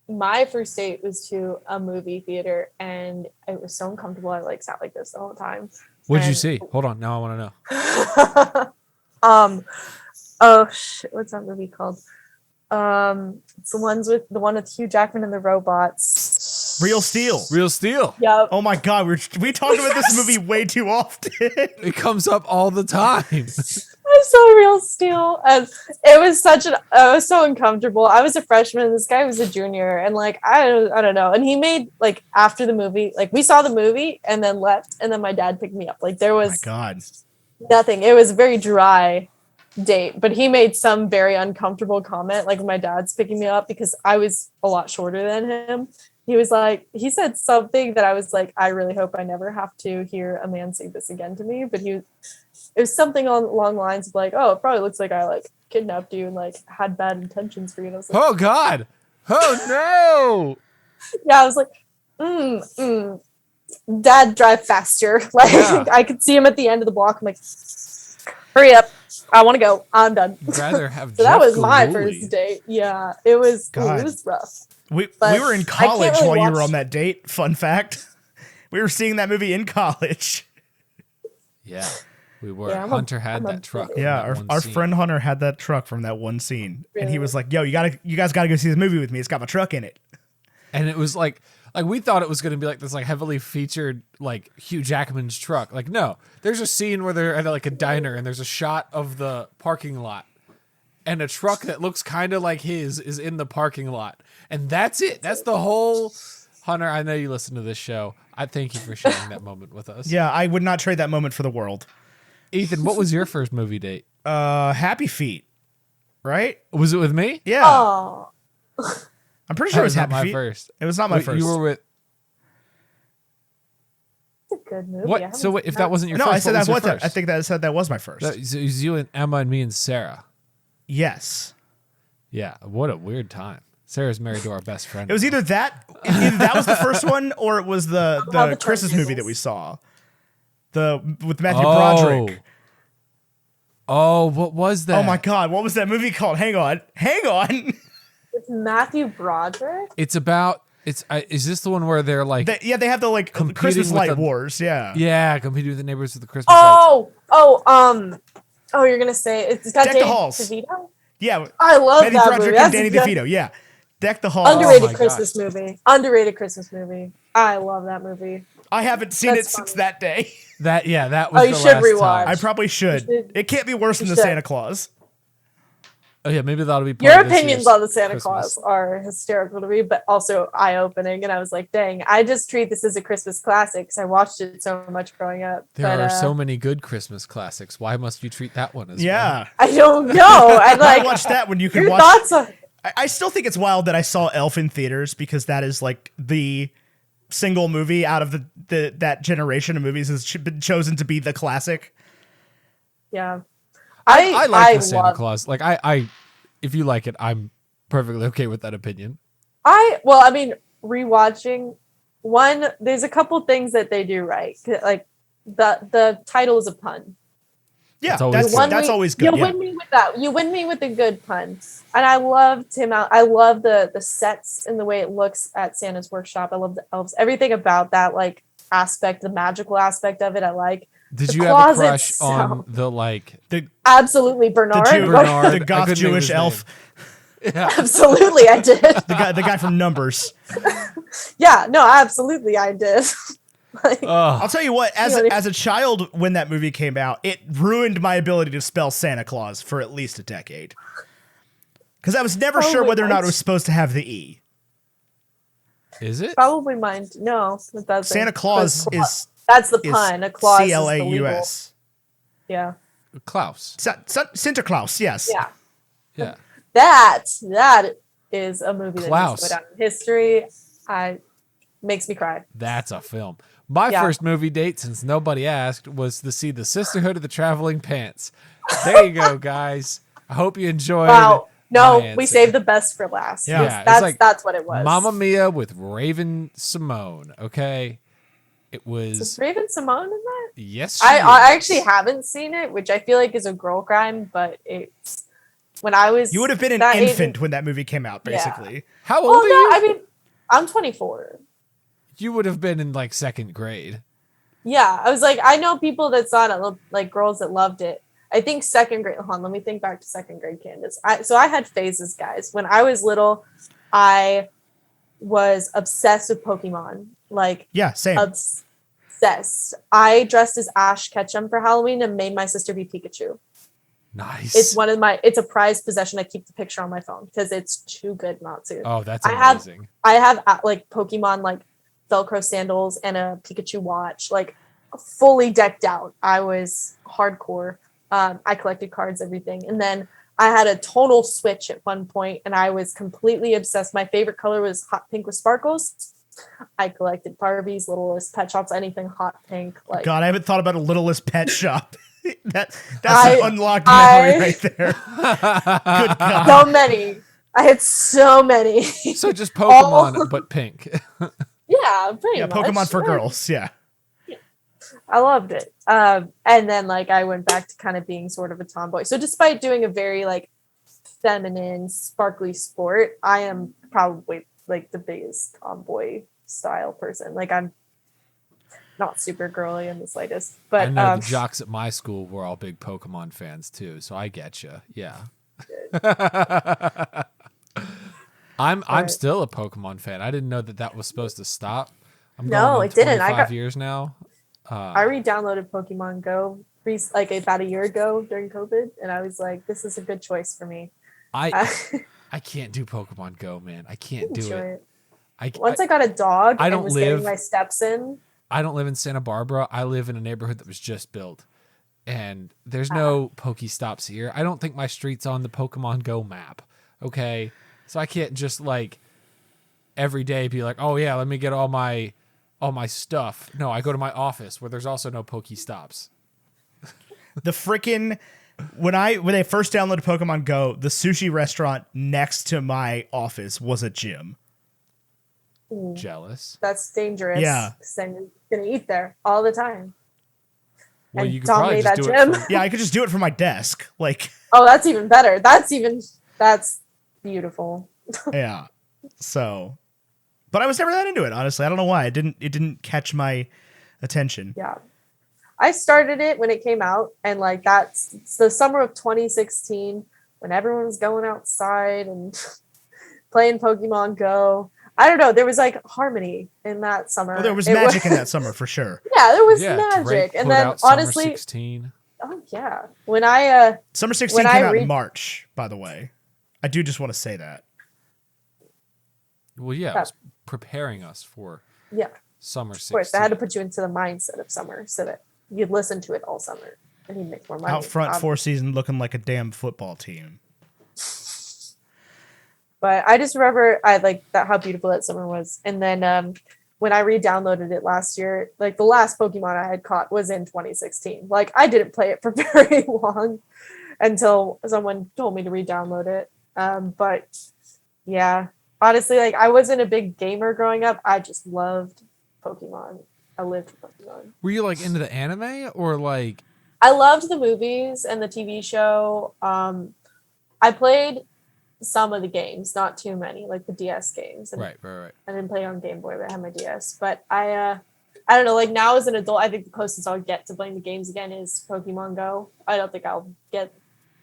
My first date was to a movie theater and it was so uncomfortable. I like sat like this the whole time. What'd you And- see? Hold on. Now I want to know. Oh shit, what's that movie called? It's the one with Hugh Jackman and the robots. Real Steel. Real Steel. Yep. Oh my God, we talk about this movie way too often. It comes up all the time. I saw Real Steel, and it was I was so uncomfortable. I was a freshman, and this guy was a junior, and like I don't know. And he made like after the movie, like we saw the movie and then left, and then my dad picked me up. Like there Oh my was God. nothing. It was a very dry date, but he made some very uncomfortable comment. Like my dad's picking me up because I was a lot shorter than him. He said something that I was like, I really hope I never have to hear a man say this again to me. But it was something along the lines of like, oh, it probably looks like I like kidnapped you and like had bad intentions for you. And I was like, Oh God. Oh yeah, I was like, Dad, drive faster. Like Yeah. I could see him at the end of the block. I'm like, hurry up. I want to go. I'm done. no. Rather have So that Jeff was my Galooly. first date. Yeah, it was God. rough. We But were in I can't college really while you were watch- on that date. Fun fact. We were seeing that movie in college. Yeah. We were. Yeah, Hunter had I'm a that truck. baby. from Yeah, that one our scene. friend Hunter had that truck from that one scene. And he Really? was like, yo, you guys gotta go see this movie with me. It's got my truck in it. And it was like we thought it was going to be like this like heavily featured like Hugh Jackman's truck. Like no, there's a scene where they're at like a diner and there's a shot of the parking lot and a truck that looks kind of like his is in the parking lot. And that's it. That's the whole. Hunter, I know you listen to this show. I thank you for sharing that moment with us. Yeah, I would not trade that moment for the world. Ethan, what was your first movie date? Happy Feet, right? Was it with me? Yeah. Oh, I'm pretty sure it was not Happy my Feet. first. It was not my Wait, first. You were with. good movie. I What? haven't So wait, seen if that wasn't your No, first, I said what was that your was it. first? I think I said that was my first. It was you and Emma and me and Sarah. Yes. Yeah. What a weird time. Sarah's married to our best friend. It was either that was the first one, or it was How the the Christmas movie that turntables. we saw. With Matthew Broderick. Oh, what was that? Oh my God, what was that movie called? Hang on. With Matthew Broderick. It's about. Is this the one where they're like? They have the like Competing Christmas with light the- wars. Yeah. Yeah, competing with the neighbors with the Christmas lights. Oh, you're gonna say it's got Deck the Danny Halls. DeVito. Yeah. I love Matthew that Broderick movie. and That's Danny a good- DeVito. Yeah. Deck the Halls. Underrated my Christmas gosh. movie. Underrated Christmas movie. I love that movie. I haven't seen That's it since funny. that day. That was Oh, you the should last rewatch. time. I probably should. You should- It can't be worse than you the should. Santa Claus. Oh yeah, maybe that'll be part Your of this opinions year's on the Santa Christmas. Claus are hysterical to me, but also eye-opening. And I was like, dang, I just treat this as a Christmas classic because I watched it so much growing up. There but, are so many good Christmas classics. Why must you treat that one as well? Yeah. I don't know. I I like watched that when you can your watch. thoughts on. I still think it's wild that I saw Elf in theaters, because that is like the single movie out of that generation of movies has been chosen to be the classic. Yeah, I like the Santa love- Claus. Like I, if you like it, I'm perfectly okay with that opinion. I mean, rewatching one, there's a couple things that they do right. Like the title is a pun. Yeah, That's always that's good. always good. You Yeah. win me with that. You win me with a good pun. And I loved him out. I love the sets and the way it looks at Santa's workshop. I love the elves. Everything about that like aspect, the magical aspect of it, I like. Did The you have a closet crush on sound. the like? Absolutely, Bernard. The Jew- Bernard. the I goth couldn't name Jewish his elf, Yeah. Absolutely, I did. the guy from Numbers. Yeah, no, absolutely, I did. Like, I'll tell you what, as Really? a child when that movie came out, it ruined my ability to spell Santa Claus for at least a decade. Because I was never sure Probably whether or not might. it was supposed to have the E. Is it? probably mine. No, it doesn't. Santa Claus is That's the pun. A clause is the legal. CLAUS. Yeah, Klaus. Santa Claus, yes. yeah. Yeah. That is a movie that Klaus. needs to go down in history. Makes me cry. That's a film. My Yeah. first movie date, since nobody asked, was to see The Sisterhood of the Traveling Pants. There you go, guys. I hope you enjoyed. Wow. No, my we answer. saved the best for last. Yeah. Yes, Yeah, it's that's like that's what it was. Mamma Mia with Raven Simone. Okay, it Is was. Raven Simone in that? Yes, she I is. actually haven't seen it, which I feel like is a girl crime, but it's when I was You would have been an that age- infant when that movie came out, Yeah. basically. How Well, old are no, you? I mean, I'm 24. You would have been in like second grade. Yeah, I was like, I know people that saw it, like girls that loved it. I think second grade. Hold on, let me think back to second grade, Candace. So I had phases, guys. When I was little, I was obsessed with Pokemon. Like Yeah, same. obsessed. I dressed as Ash Ketchum for Halloween and made my sister be Pikachu. Nice. It's a prized possession. I keep the picture on my phone because it's too good not to. Oh, that's I have- amazing. I have like Pokemon like Velcro sandals and a Pikachu watch, like fully decked out. I was hardcore. I collected cards, everything. And then I had a tonal switch at one point and I was completely obsessed. My favorite color was hot pink with sparkles. I collected Barbies, Littlest Pet Shops, anything hot pink. Like God, I haven't thought about a Littlest Pet Shop. That's I- an unlocked memory I- right there. Good God. so many. I had so many. So just Pokemon, but pink. Yeah, pretty Yeah, much. Pokemon for girls. Yeah. I loved it. And then like I went back to kind of being sort of a tomboy. So despite doing a very like feminine, sparkly sport, I am probably like the biggest tomboy style person. Like I'm not super girly in the slightest. But I know the jocks at my school were all big Pokemon fans too, so I get you. Yeah. I'm Right. still a Pokemon fan. I didn't know that was supposed to stop. I'm No, going on it didn't. 25 years now. I re-downloaded Pokemon Go like about a year ago during COVID, and I was like, this is a good choice for me. I can't do Pokemon Go, man. I can't do Enjoy it. it. Once I got a dog I and don't was live- getting my steps in, I don't live in Santa Barbara. I live in a neighborhood that was just built. And there's no Pokestops here. I don't think my street's on the Pokemon Go map. Okay. So I can't just like every day be like, oh yeah, let me get all my all my stuff. No, I go to my office where there's also no Pokestops. The freaking when I first downloaded Pokemon Go, the sushi restaurant next to my office was a gym. Jealous. That's dangerous. Yeah. 'Cause then you're gonna eat there all the time. Well, And you could probably dominate just that do it gym. from, Yeah, I could just do it from my desk. Like, Oh, that's even better. That's beautiful. yeah. So, but I was never that into it, honestly. I don't know why. It didn't catch my attention. Yeah. I started it when it came out, and like it's the summer of 2016 when everyone was going outside and playing Pokemon Go. I don't know. There was like harmony in that summer. Well, there was magic in that summer for sure. Yeah, there was yeah, magic. Drake And put then out Summer honestly, 16. oh yeah. When I Summer 16 When came I out in read- March, by the way. I do just want to say that. Well, yeah, it was preparing us for yeah, Summer 16. of course, I had to put you into the mindset of summer so that you'd listen to it all summer and you'd make more money. Out front, Um, 4 season looking like a damn football team. But I just remember I like that how beautiful that summer was. And then when I re-downloaded it last year, like the last Pokemon I had caught was in 2016. Like I didn't play it for very long until someone told me to re-download it. But yeah, honestly, like I wasn't a big gamer growing up. I just loved Pokemon. I lived for Pokemon. Were you like into the anime or like? I loved the movies and the TV show. I played some of the games, not too many, like the DS games. And Right. I didn't play on Game Boy, but I had my DS. But I don't know. Like now as an adult, I think the closest I'll get to playing the games again is Pokemon Go. I don't think I'll get.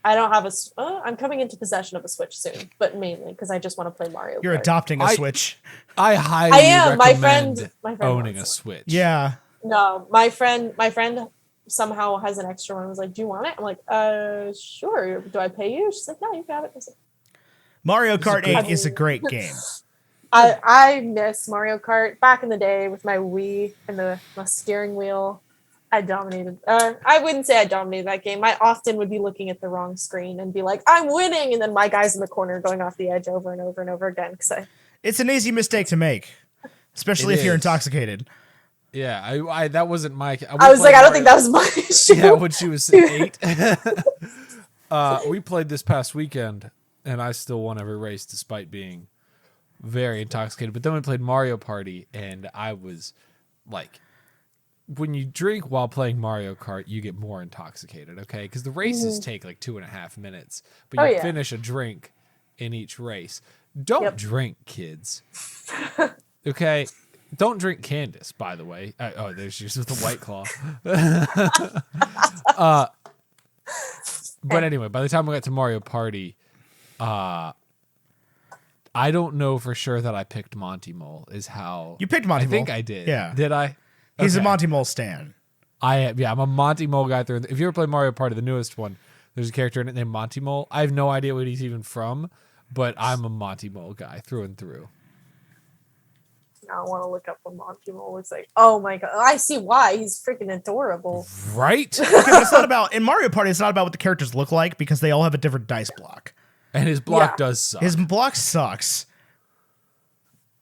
I don't have I'm coming into possession of a Switch soon, but mainly because I just want to play Mario. You're Kart. adopting a Switch. I highly I am. recommend My friend owning a wants it. Switch. Yeah. No, my friend somehow has an extra one. I was like, "Do you want it?" I'm like, sure. Do I pay you?" She's like, "No, you got it." I was like, Mario Kart good- 8 is a great game. I miss Mario Kart back in the day with my Wii and my steering wheel. I dominated. I wouldn't say I dominated that game. I often would be looking at the wrong screen and be like, "I'm winning," and then my guy's in the corner going off the edge over and over and over again. Because It's an easy mistake to make, especially It if you're is. intoxicated. Yeah, I that wasn't my. I was like, I don't think that was my issue. Yeah, when she was 8. We played this past weekend, and I still won every race despite being very intoxicated. But then we played Mario Party, and I was like, when you drink while playing Mario Kart, you get more intoxicated, okay? Because the races take like 2.5 minutes, but you finish a drink in each race. Don't drink, kids. Okay? Don't drink Candace, by the way. Oh, there she is with the White Claw. But anyway, by the time we got to Mario Party, I don't know for sure that I picked Monty Mole. Is how You picked Monty I think Mole. I did. Yeah. Did I? He's a Okay. Monty Mole stan. I'm a Monty Mole guy through. If you ever play Mario Party, the newest one, there's a character in it named Monty Mole. I have no idea what he's even from, but I'm a Monty Mole guy through and through. Now I want to look up what Monty Mole looks like. Oh my god, I see why. He's freaking adorable. Right? Okay, but it's not about in Mario Party. It's not about what the characters look like because they all have a different dice block. And his block Yeah. does suck. His block sucks.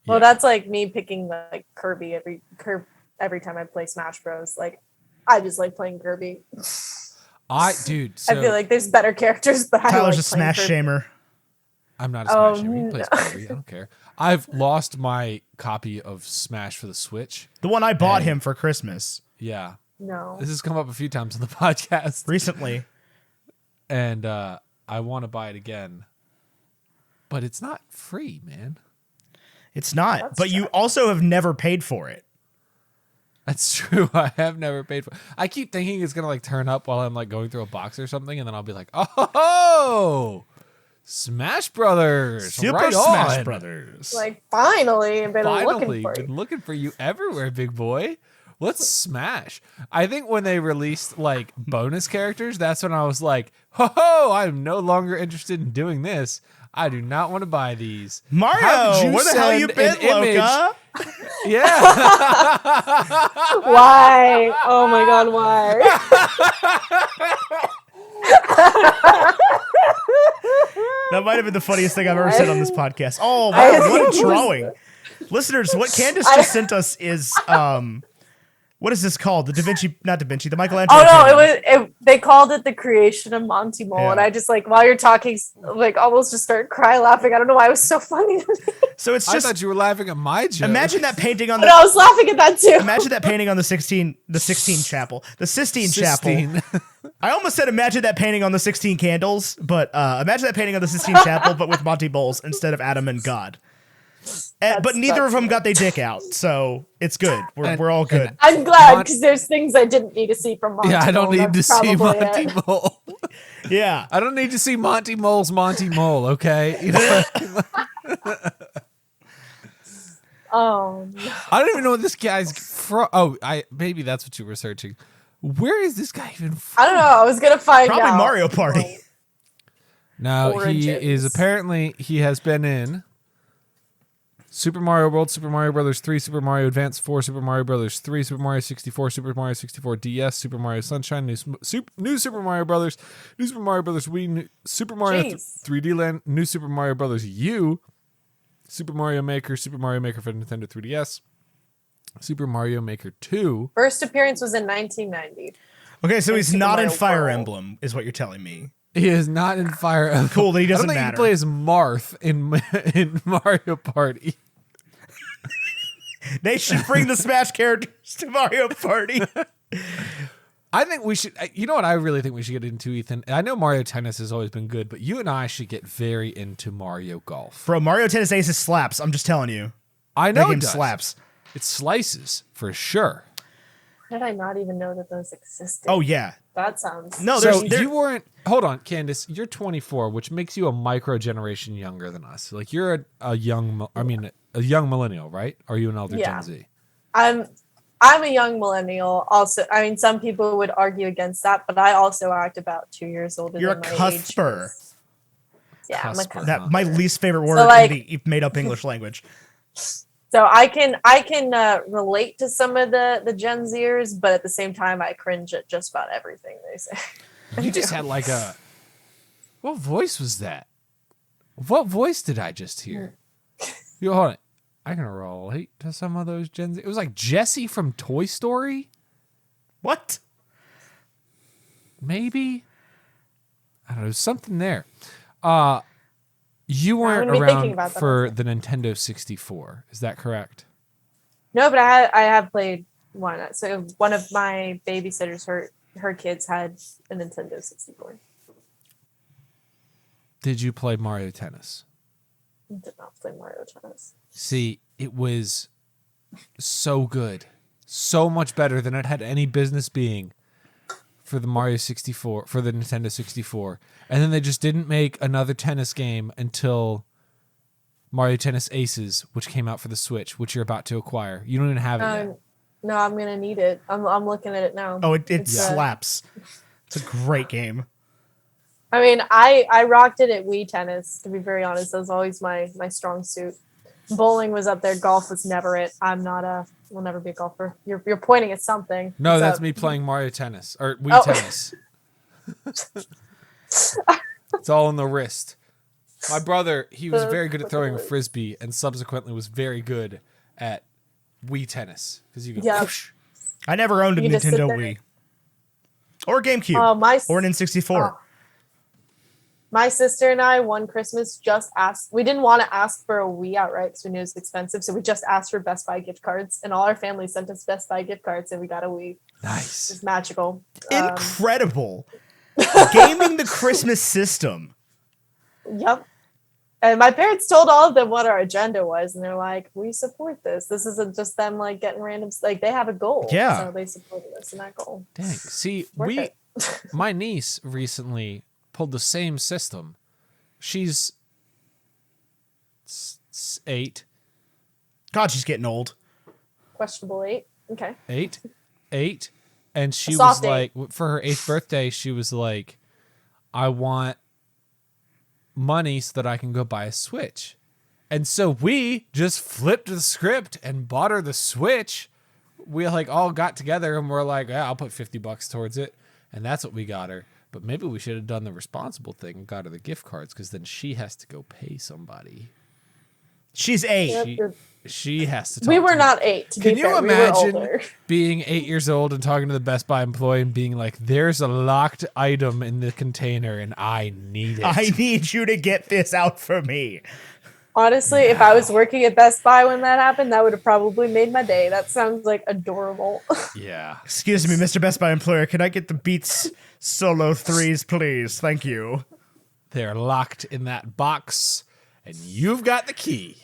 Well, Yeah. that's like me picking like Kirby every time I play Smash Bros. Like, I just like playing Kirby. Dude, I feel like there's better characters, but I Tyler's like a Smash Kirby. shamer. I'm not a Smash Oh, Hero. He plays no. Kirby. I don't care. I've lost my copy of Smash for the Switch. The one I bought Hey. him for Christmas Yeah. No. This has come up a few times on the podcast. recently. And I want to buy it again. But it's not free, man. It's not, That's but you sad. also have never paid for it. That's true. I have never paid for. I keep thinking it's gonna like turn up while I'm like going through a box or something, and then I'll be like, "Oh, Smash Brothers, Super right Smash on. Brothers. Like, finally, I've been looking Finally, for been you. looking for you everywhere, big boy. Let's smash." I think when they released like bonus characters, that's when I was like, "Ho, I'm no longer interested in doing this. I do not want to buy these." How Mario, did where the hell you send been, an image- Loca? Yeah. Why? Oh my god, why? That might have been the funniest thing I've ever said on this podcast. Oh, wow, what a drawing. Listeners, what Candace just sent us is what is this called? The Michelangelo. Oh no, they called it the creation of Monty Mole, Yeah. and I just like while you're talking, like almost just started crying laughing. I don't know why it was so funny to me. So it's I just thought you were laughing at my joke. imagine that painting on But the I was laughing at that too. imagine that painting on the Sistine Chapel. The Sistine Chapel. Sistine. I almost said imagine that painting on the 16 candles, but imagine that painting on the Sistine Chapel, but with Monty Bowles instead of Adam and God. But neither of them got their dick out, so it's good. We're all good. I'm glad because there's things I didn't need to see from Monty. Yeah, I don't Mole. need to That's see probably Monty it. Mole. Yeah. I don't need to see Monty Mole's Monty Mole, okay? You know? Oh, no. I don't even know what this guy's from. Oh, maybe that's what you were searching. Where is this guy even from? I don't know. I was gonna find Probably out. Mario Party. No, he Origins. is apparently, he has been in Super Mario World, Super Mario Brothers 3, Super Mario Advance 4, Super Mario Brothers 3, Super Mario 64, Super Mario 64 DS, Super Mario Sunshine, new Super Mario Brothers, new Super Mario Brothers Wii, Super Mario Jeez. 3D Land, new Super Mario Brothers U, Super Mario Maker for Nintendo 3DS, Super Mario Maker 2. First appearance was in 1990. Okay, so he's Super not in Mario Fire World. Emblem, is what you're telling me. He is not in Fire Emblem. Cool, then he doesn't I don't think matter. he plays Marth in Mario Party. They should bring the Smash characters to Mario Party. I think we should. You know what I really think we should get into, Ethan? I know Mario Tennis has always been good, but you and I should get very into Mario Golf. Bro, Mario Tennis Aces slaps. I'm just telling you. I That know game it does. slaps. It slices for sure. How did I not even know that those existed? Oh, yeah. That sounds. No, So there's you weren't. Hold on, Candace. You're 24, which makes you a micro generation younger than us. Like you're a young. I mean, a young millennial, right? Or are you an elder Yeah. Gen Z? I'm a young millennial. Also, I mean, some people would argue against that, but I also act about 2 years older You're than a my cusper. age. Yeah, I'm a Cusper. cusper. that my least favorite word like- in the made up English language. So I can relate to some of the Gen Zers, but at the same time, I cringe at just about everything they say. You just had like a. What voice was that? What voice did I just hear? You hold on. I can relate to some of those Gen Z. It was like Jesse from Toy Story, What? maybe. I don't know, something there. You weren't wouldn't be thinking around about that for also. the Nintendo 64. Is that correct? No, but I have played one. So one of my babysitters, her kids had a Nintendo 64. Did you play Mario Tennis? I did not play Mario Tennis. See, it was so good. So much better than it had any business being for the Mario 64, for the Nintendo 64. And then they just didn't make another tennis game until Mario Tennis Aces, which came out for the Switch, which you're about to acquire. You don't even have it yet. No, I'm gonna need it. I'm looking at it now. Oh, it It's, slaps. It's a great game. I mean, I rocked it at Wii Tennis. To be very honest, that was always my strong suit. Bowling was up there. Golf was never it. Will never be a golfer. You're pointing at something. No, What's that's up? me playing Mario Tennis or Wii Oh. Tennis. It's all in the wrist. My brother, he was very good at throwing a frisbee and subsequently was very good at Wii Tennis because you go Yeah. whoosh. I never owned a You just sit Nintendo there. Wii. Or GameCube. My or an N64. Oh. My sister and I, one Christmas, just asked. We didn't want to ask for a Wii outright because we knew it was expensive, so we just asked for Best Buy gift cards, and all our family sent us Best Buy gift cards, and we got a Wii. Nice. It's magical. Incredible. Gaming the Christmas system. Yep. And my parents told all of them what our agenda was, and they're like, "We support this. This isn't just them like getting random. Like they have a goal. Yeah. So they supported us in that goal. Dang. See, Worth it. my niece recently pulled the same system. She's 8. God, she's getting old. Questionable 8. Okay. 8, and she A was soft like, for her 8th birthday, she was like, I want money so that I can go buy a Switch. And so we just flipped the script and bought her the Switch. We like all got together and we're like, yeah, I'll put $50 towards it. And that's what we got her. But maybe we should have done the responsible thing and got her the gift cards because then she has to go pay somebody. She's 8. Yep, She, you're- she has to talk we to were me. not 8. To Can be you fair. imagine We were older. being 8 years old and talking to the Best Buy employee and being like, there's a locked item in the container and I need it. I need you to get this out for me. Honestly, if I was working at Best Buy when that happened, that would have probably made my day. That sounds like adorable. Yeah. Excuse me, Mr. Best Buy employer. Can I get the Beats Solo 3s, please? Thank you. They're locked in that box and you've got the key.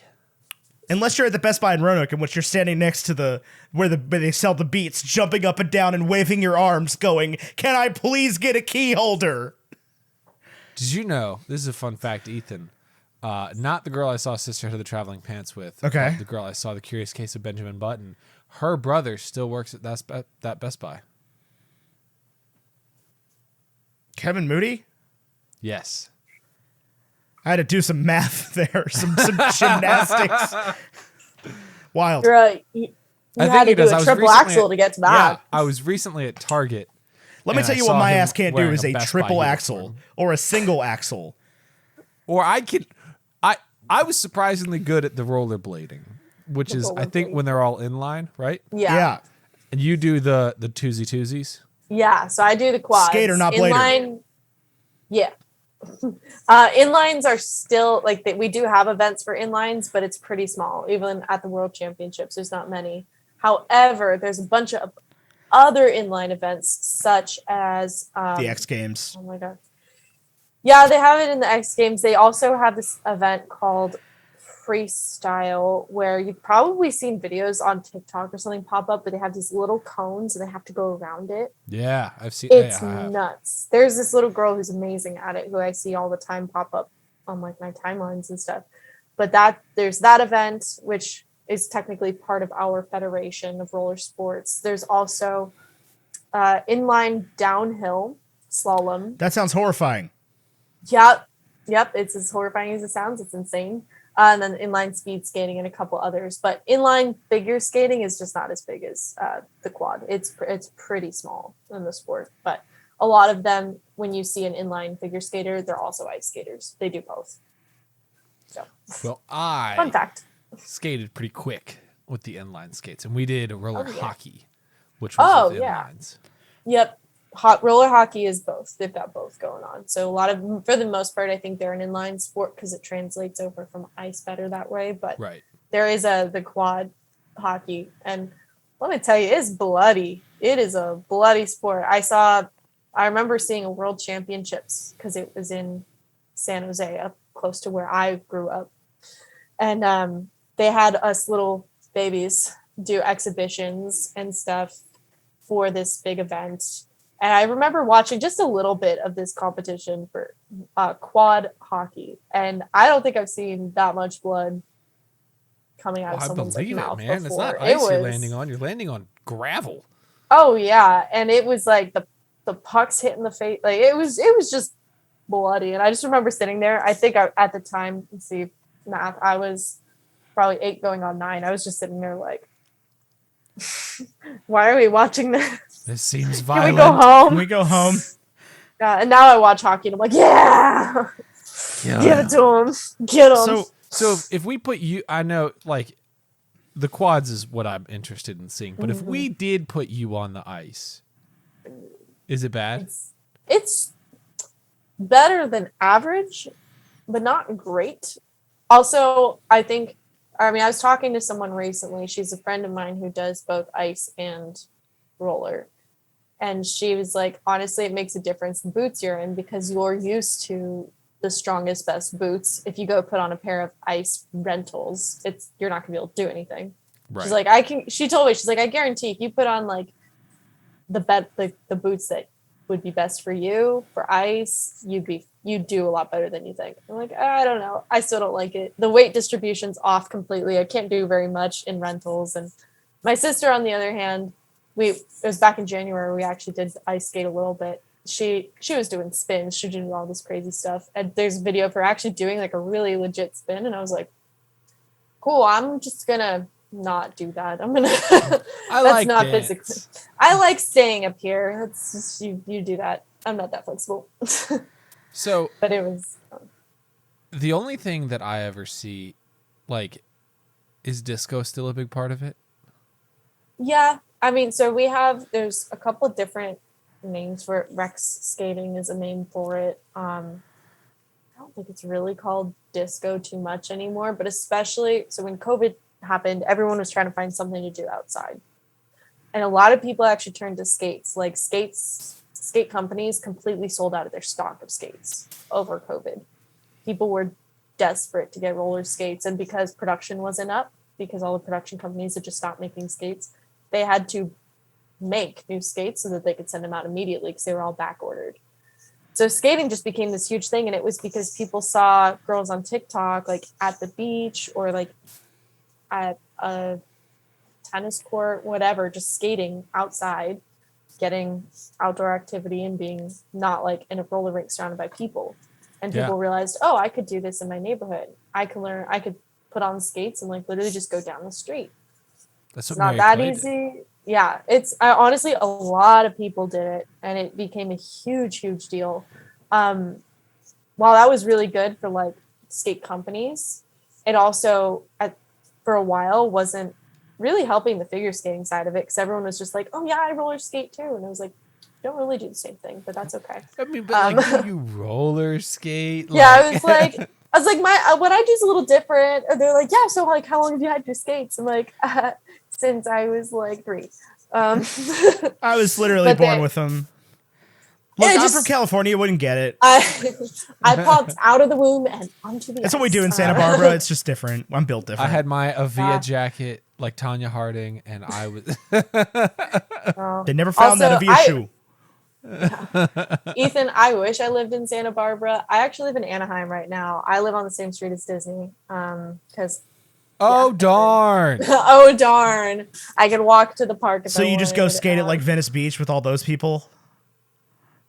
Unless you're at the Best Buy in Roanoke, in which you're standing next to where they sell the Beats, jumping up and down and waving your arms, going, "Can I please get a key holder?" Did you know, this is a fun fact, Ethan, not the girl I saw Sisterhood of the Traveling Pants with, Okay. but the girl I saw The Curious Case of Benjamin Button, her brother still works at that Best Buy. Kevin Moody? Yes. I had to do some math there, some gymnastics. Wild. You're you I had think to it do is. I a was triple recently axle at- to get to Yeah, that. I was recently at Target. Let me and tell I you saw what my him ass can't do wearing is a Best Buy triple axle uniform. or a single axle. Or I was surprisingly good at the rollerblading, which is, I think, rollerblading. when they're all in line, right? Yeah. And you do the twosies. Yeah, so I do the quads. Skater, not blader. Inline, yeah. Inlines are still we do have events for inlines, but it's pretty small. Even at the World Championships, there's not many. However, there's a bunch of other inline events, such as The X Games. oh my god, yeah, they have it in the X Games. They also have this event called freestyle, where you've probably seen videos on TikTok or something pop up, but they have these little cones and they have to go around it. Yeah, I've seen. It's yeah, I have. nuts. There's this little girl who's amazing at it, who I see all the time pop up on my timelines and stuff. But there's that event, which is technically part of our federation of roller sports. There's also inline downhill slalom. That sounds horrifying. Yep. It's as horrifying as it sounds. It's insane. And then inline speed skating and a couple others. But inline figure skating is just not as big as the quad. It's pretty small in the sport. But a lot of them, when you see an inline figure skater, they're also ice skaters. They do both. So, Well, fun fact. skated pretty quick with the inline skates, and we did roller Oh, yeah. hockey, which was with yeah. inlines. Yep. Roller hockey is both. They've got both going on. So a lot of, for the most part, I think they're an inline sport because it translates over from ice better that way. But Right. there is the quad hockey, and let me tell you, it's bloody. It is a bloody sport. I remember seeing a World Championships because it was in San Jose, up close to where I grew up, and they had us little babies do exhibitions and stuff for this big event. And I remember watching just a little bit of this competition for quad hockey, and I don't think I've seen that much blood coming out of I someone's believe mouth it, man. before. It's not ice you're landing on. You're landing on gravel. Oh yeah, and it was like the pucks hitting the face. Like it was just bloody. And I just remember sitting there. I think at the time, let's see, math, I was probably 8 going on 9. I was just sitting there like, why are we watching this? This seems Can violent. we go home? Can we go home? Yeah, and now I watch hockey and I'm like, yeah, give it to him, get him. So if we put you, I know like the quads is what I'm interested in seeing, but if we did put you on the ice, is it bad? It's better than average, but not great. Also, I was talking to someone recently. She's a friend of mine who does both ice and roller. And she was like, honestly, it makes a difference the boots you're in because you're used to the strongest, best boots. If you go put on a pair of ice rentals, you're not gonna be able to do anything. Right. She's like, she told me, she's like, I guarantee if you put on like the boots that would be best for you for ice, you'd do a lot better than you think. I'm like, I don't know. I still don't like it. The weight distribution's off completely. I can't do very much in rentals. And my sister, on the other hand, it was back in January, we actually did ice skate a little bit. She was doing spins. She was doing all this crazy stuff. And there's a video of her actually doing like a really legit spin. And I was like, cool, I'm just gonna not do that. I'm gonna I that's like not dance. physically. I like staying up here. That's just you do that. I'm not that flexible. So But it was the only thing that I ever see like, is disco still a big part of it? Yeah, I mean, so there's a couple of different names for it. Rex skating is a name for it. I don't think it's really called disco too much anymore, but especially so when COVID happened, everyone was trying to find something to do outside. And a lot of people actually turned to skates. Like skate companies completely sold out of their stock of skates over COVID. People were desperate to get roller skates, and because production wasn't up, because all the production companies had just stopped making skates, they had to make new skates so that they could send them out immediately because they were all back ordered. So skating just became this huge thing, and it was because people saw girls on TikTok like at the beach or like at a tennis court, whatever, just skating outside, getting outdoor activity and being not like in a roller rink surrounded by people. And people realized, oh, I could do this in my neighborhood. I could put on skates and like literally just go down the street. That's It's not that easy. Yeah, honestly, a lot of people did it, and it became a huge, huge deal. While that was really good for like skate companies, it also for a while wasn't really helping the figure skating side of it, because everyone was just like, oh yeah, I roller skate too, and I was like, don't really do the same thing, but that's okay. I mean, but like, do you roller skate? Yeah, I was like my what I do is a little different. And they're like, yeah, so like, how long have you had your skates? I'm like, since I was like 3. I was literally born with them. Look, I'm from California, you wouldn't get it. I popped out of the womb and onto the That's what we do in Santa Barbara. It's just different. I'm built different. I had my Avia jacket like Tonya Harding, and I was. They never found that Avia shoe. Ethan, I wish I lived in Santa Barbara. I actually live in Anaheim right now. I live on the same street as Disney. Because darn. Oh darn. I could walk to the park if So I you just go wanted. skate at like Venice Beach with all those people?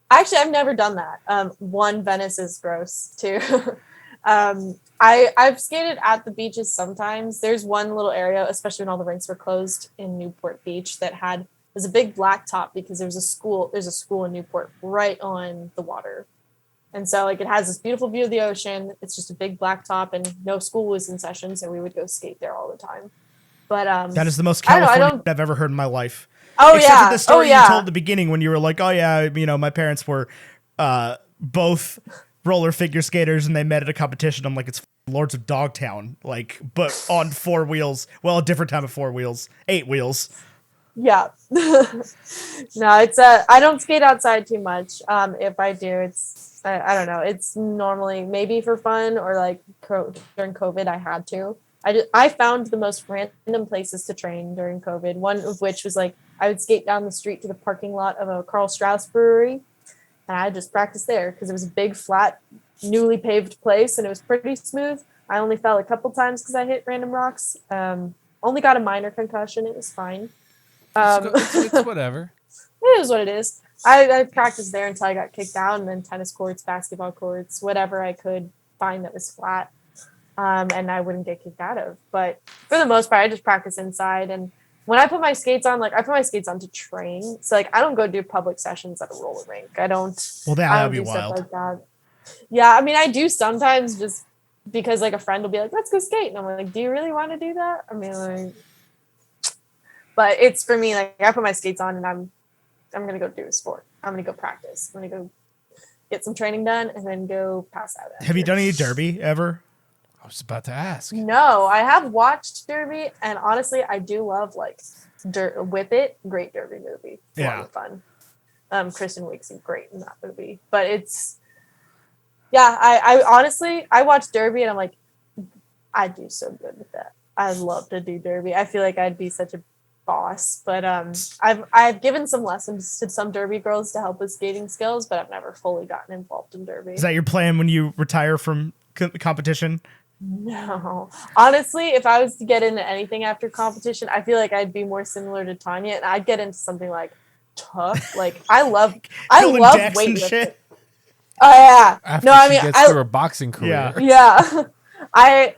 Actually, I've never done that. One, Venice is gross too. I've skated at the beaches sometimes. There's one little area, especially when all the rinks were closed in Newport Beach, that was a big blacktop because there's a school in Newport right on the water. And so like it has this beautiful view of the ocean. It's just a big blacktop, and no school was in session, so we would go skate there all the time. But that is the most California I've ever heard in my life. Oh, Except yeah. for the story you told at the beginning when you were like, oh yeah, my parents were both roller figure skaters and they met at a competition. I'm like, it's Lords of Dogtown, like, but on 4 wheels. Well, a different time of 4 wheels, 8 wheels. Yeah. No, it's I don't skate outside too much. If I do, it's I don't know. It's normally maybe for fun, or like during COVID I had to. I found the most random places to train during COVID. One of which was like I would skate down the street to the parking lot of a Carl Strauss brewery, and I just practiced there because it was a big, flat, newly paved place, and it was pretty smooth. I only fell a couple times because I hit random rocks. Only got a minor concussion. It was fine. It's whatever. It is what it is. I practiced there until I got kicked out, and then tennis courts, basketball courts, whatever I could find that was flat, and I wouldn't get kicked out of. But for the most part, I just practice inside. And when I put my skates on, like I put my skates on to train. So like I don't go do public sessions at a roller rink. I don't. Well, that'd be wild. Like that. Yeah, I mean, I do sometimes just because like a friend will be like, "Let's go skate," and I'm like, "Do you really want to do that?" I mean, like. But it's for me, like I put my skates on and I'm gonna go do a sport. I'm gonna go practice. I'm gonna go get some training done and then go pass out. Have you done any derby ever? I was about to ask. No, I have watched derby, and honestly, I do love like Whip It. Great derby movie. It's a lot of fun. Kristen Wiig's great in that movie. But it's I honestly I watch derby and I'm like, I'd do so good with that. I'd love to do derby. I feel like I'd be such a boss, but I've given some lessons to some derby girls to help with skating skills, but I've never fully gotten involved in derby. Is that your plan when you retire from competition? No, honestly, if I was to get into anything after competition, I feel like I'd be more similar to Tonya, and I'd get into something like tough. Like I love weightlifting. Oh yeah, after she gets through her boxing career. Yeah. I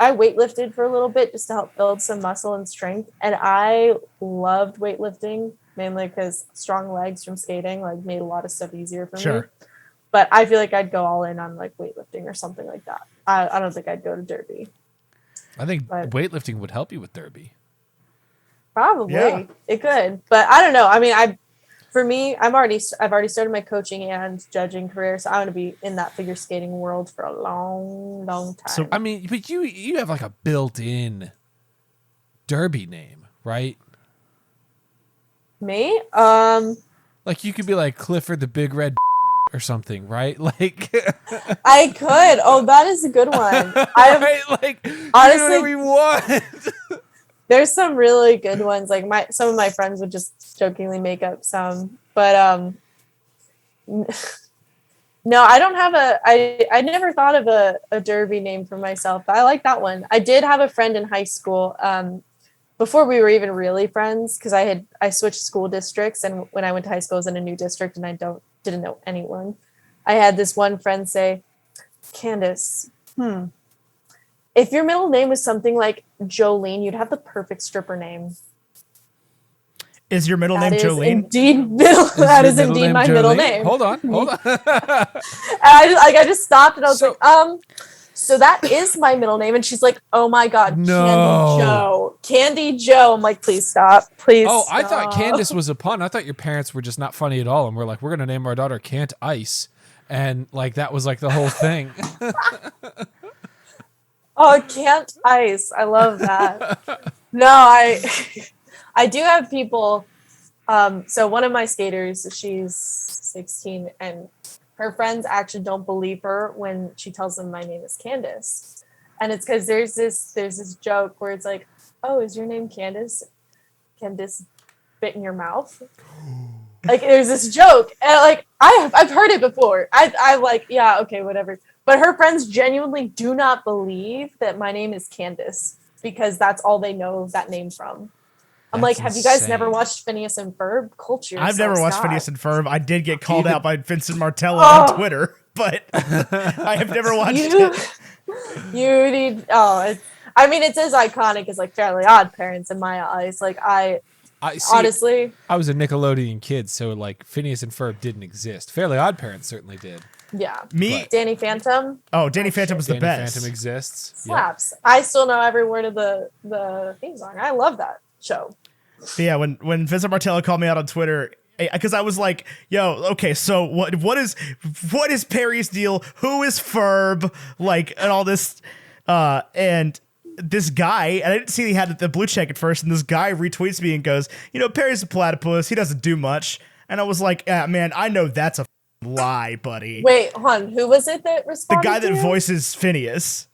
weightlifted for a little bit just to help build some muscle and strength, and I loved weightlifting mainly because strong legs from skating like made a lot of stuff easier for me. But I feel like I'd go all in on like weightlifting or something like that. I don't think I'd go to derby. I think But- weightlifting would help you with derby. Probably Yeah. it could, but I don't know. I mean, I've already started my coaching and judging career, so I want to be in that figure skating world for a long, long time. So- I mean, but you have like a built-in derby name, right? Me, Like you could be like Clifford the Big Red or something, right? Like I could. Oh, that is a good one. I right? Like honestly- you do whatever you want. There's some really good ones. Like some of my friends would just jokingly make up some, but no, I don't have I never thought of a derby name for myself. But I like that one. I did have a friend in high school, before we were even really friends, because I switched school districts, and when I went to high school I was in a new district and I didn't know anyone. I had this one friend say, Candace, if your middle name was something like Jolene, you'd have the perfect stripper name. Is your middle That name is Jolene? indeed that your is middle indeed name my middle Jolene? name. Hold on. And I just stopped and I was So- like, so that is my middle name. And she's like, oh my God, No. Candy Joe. Candy Joe. I'm like, please stop. Please. Oh, I thought stop." Candace was a pun. I thought your parents were just not funny at all, and we're like, we're gonna name our daughter Can't Ice, and like that was like the whole thing. Oh, Can't Ice. I love that. No, I do have people. So one of my skaters, she's 16, and her friends actually don't believe her when she tells them my name is Candace. And it's because there's this joke where it's like, oh, is your name Candace? Candace bit in your mouth? Like there's this joke. And like I've heard it before. I'm like, yeah, okay, whatever. But her friends genuinely do not believe that my name is Candace because that's all they know that name from. I'm That's like, have you guys never insane. watched Phineas and Ferb? Culture. I've never yourselves, watched God. Phineas and Ferb. I did get called out by Vincent Martella Oh. on Twitter, but I have never watched You, it. you need. Oh, I mean, it's as iconic as like Fairly Odd Parents in my eyes. Like I see. honestly, I was a Nickelodeon kid, so like Phineas and Ferb didn't exist. Fairly Odd Parents certainly did. yeah. Me? Danny Phantom Danny Phantom was the Danny best. Phantom exists. Yeah. slaps. I still know every word of the theme song. I love that show. But yeah, when Vincent Martella called me out on Twitter, because I was like, "Yo, okay, so what is Perry's deal? Who is Ferb? Like, and all this, and this guy, and I didn't see he had the blue check at first, and this guy retweets me and goes, Perry's a platypus. He doesn't do much, and I was like, man, I know that's a lie, buddy. Wait, hon, who was it that The responded? guy to that you? voices Phineas,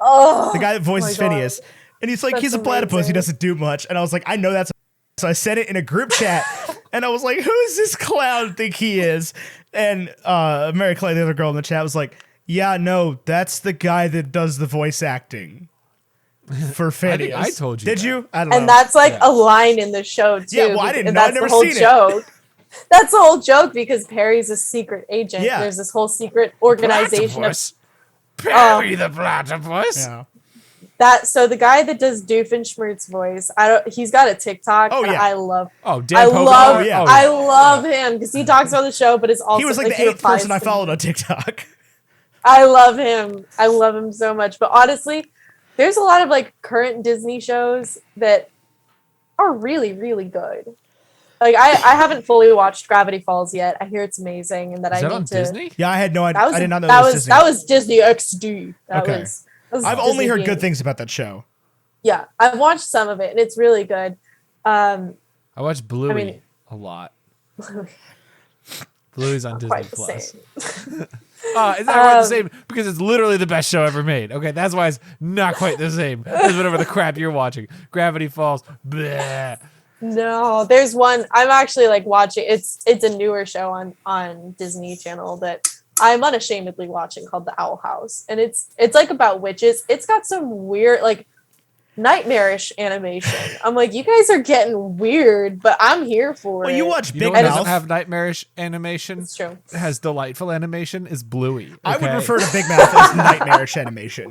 Oh, the guy that my voices God. Phineas, and he's like, That's he's a platypus. He amazing. doesn't do much, and I was like, I know that's. So I sent it in a group chat, and I was like, "Who does this clown think he is?" And Mary Clay, the other girl in the chat, was like, "Yeah, no, that's the guy that does the voice acting for Phineas." I told you Did that. you? I don't know. And that's like Yeah. a line in the show too. Yeah, well, I didn't and know. I'd that's the never whole seen it. joke. That's the whole joke because Perry's a secret agent. Yeah. There's this whole secret organization of Platypus. Perry the platypus. Yeah. that. So the guy that does Doofenshmirtz's voice, he's got a TikTok. Oh, and yeah. I love. Oh, I Dan Pope. love. Oh, yeah. I love him because he talks about the show, but it's also He was like the he 8th replies person I to- followed on TikTok. I love him. I love him so much. But honestly, there's a lot of like current Disney shows that are really, really good. Like I haven't fully watched Gravity Falls yet. I hear it's amazing, and that Is I that need on to. Disney? Yeah, I had no idea. That was I did not know that this was Disney. that was Disney XD. That Okay. was. That was I've only Disney heard being- good things about that show. Yeah, I've watched some of it, and it's really good. I watched Bluey mean- a lot. Bluey's on Disney quite the Plus. same. It's not quite the same because it's literally the best show ever made. Okay, that's why it's not quite the same as whatever the crap you're watching. Gravity Falls. Bleh. No, there's one I'm actually like watching. It's a newer show on Disney Channel that I'm unashamedly watching called The Owl House, and it's like about witches. It's got some weird like nightmarish animation. I'm like, you guys are getting weird, but I'm here for Well, it. you watch You know Big what doesn't Mouth. have nightmarish animation? It's true. It has delightful animation is Bluey. I would okay? refer to Big Mouth as nightmarish animation.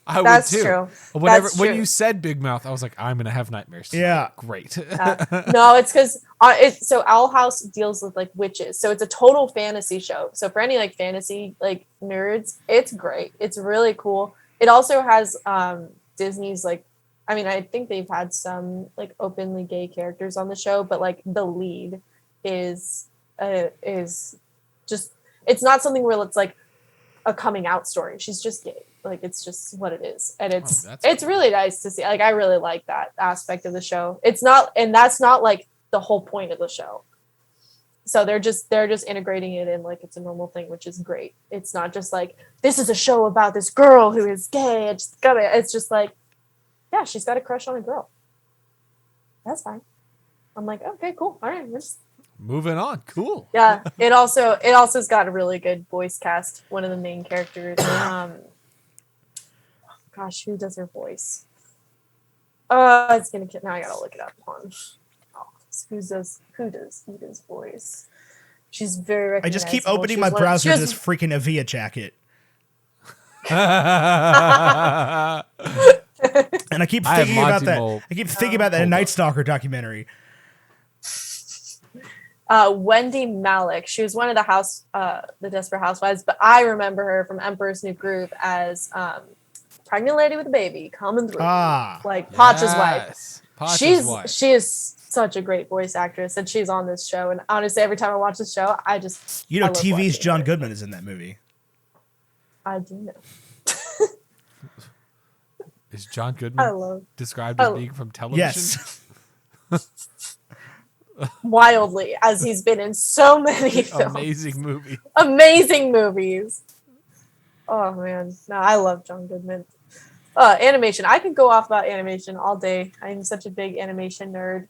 I would That's too. true. Whenever That's when true. you said Big Mouth, I was like, I'm gonna have nightmares. tonight. Yeah. Great. No, it's because so Owl House deals with like witches, so it's a total fantasy show. So for any like fantasy like nerds, it's great. It's really cool. it also has Disney's like, I mean, I think they've had some like openly gay characters on the show, but like the lead is just, it's not something where it's like a coming out story. She's just gay. Like it's just what it is. And it's really nice to see. Like I really like that aspect of the show. It's not, and that's not like the whole point of the show. So they're just integrating it in like it's a normal thing, which is great. It's not just like this is a show about this girl who is gay. It's just like, yeah, she's got a crush on a girl. That's fine. I'm like, okay, cool. All right, we're just moving on. Cool. Yeah. It also's got a really good voice cast. One of the main characters. Gosh, who does her voice? It's gonna now I gotta look it up. Hold on. Who does Eda's voice? She's very recognizable. I just keep opening my browser to this freaking Avia jacket. And I keep thinking about that. I keep thinking about that Night Stalker documentary. Wendy Malick. She was one of the Desperate Housewives, but I remember her from Emperor's New Groove as pregnant lady with a baby coming through, like Pacha's wife. She is such a great voice actress, and she's on this show. And honestly, every time I watch the show, TV's John Goodman is in that movie. I do know. Is John Goodman described as being from television? Yes. Wildly, as he's been in so many films. Amazing movies. Oh man, no, I love John Goodman. Animation. I could go off about animation all day. I'm such a big animation nerd.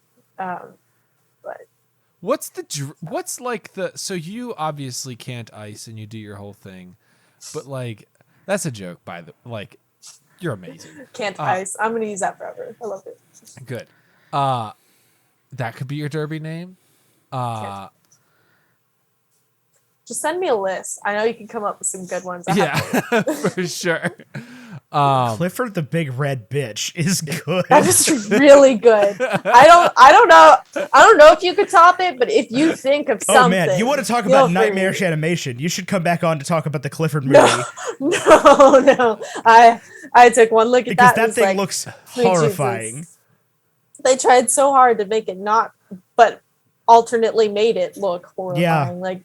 But so you obviously can't ice and you do your whole thing, but like that's a joke you're amazing. Can't ice. I'm gonna use that forever. I love it. Good. That could be your derby name. Just send me a list. I know you can come up with some good ones. Yeah, for sure. Clifford the Big Red Bitch is good. That is really good. I don't know if you could top it, but if you think of something. Oh man, you want to talk about nightmarish animation? You should come back on to talk about the Clifford movie. No. I took one look at that. Because that thing looks horrifying. Jesus. They tried so hard to make it not, but alternately made it look horrifying. Yeah. Like,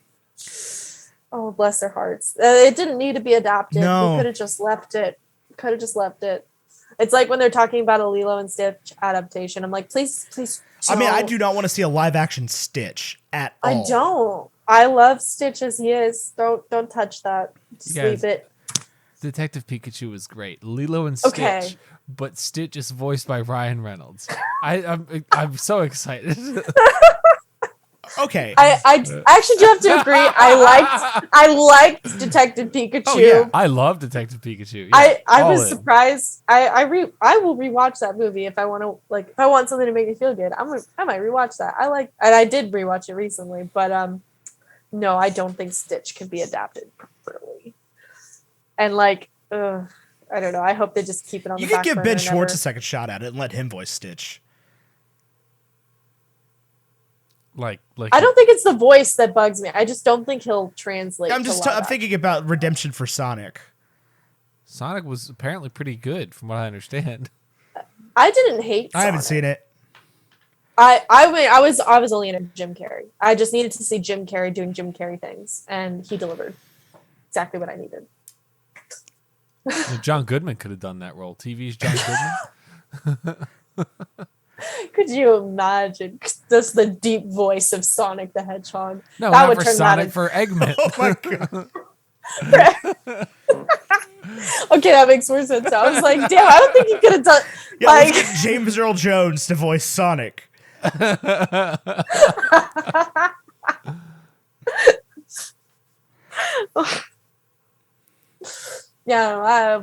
oh, bless their hearts. It didn't need to be adapted. No. We could have just left it. It's like when they're talking about a Lilo and Stitch adaptation. I'm like, please. I mean, I do not want to see a live action Stitch at all. I don't. I love Stitch as he is. Don't touch that. Just leave it. Detective Pikachu was great. Lilo and Stitch, but Stitch is voiced by Ryan Reynolds. I'm so excited. Okay. I actually do have to agree. I liked Detective Pikachu. Oh, yeah. I love Detective Pikachu. Yeah, I was surprised. I will rewatch that movie if I want to, like, if I want something to make me feel good. I might rewatch that. And I did rewatch it recently, but no, I don't think Stitch can be adapted properly. And like, I don't know. I hope they just keep it on the back burner. You could give Ben Schwartz a second shot at it and let him voice Stitch. Like I don't think it's the voice that bugs me. I just don't think he'll translate. I'm thinking about redemption for Sonic. Sonic was apparently pretty good, from what I understand. I didn't hate Sonic. I haven't seen it. I was only into Jim Carrey. I just needed to see Jim Carrey doing Jim Carrey things, and he delivered exactly what I needed. John Goodman could have done that role. TV's John Goodman. Could you imagine just the deep voice of Sonic the Hedgehog? No, that not would for turn Sonic, for Eggman. Oh my god. Okay, that makes more sense. I was like, damn, I don't think you could have done. Yeah, like let's get James Earl Jones to voice Sonic. Yeah,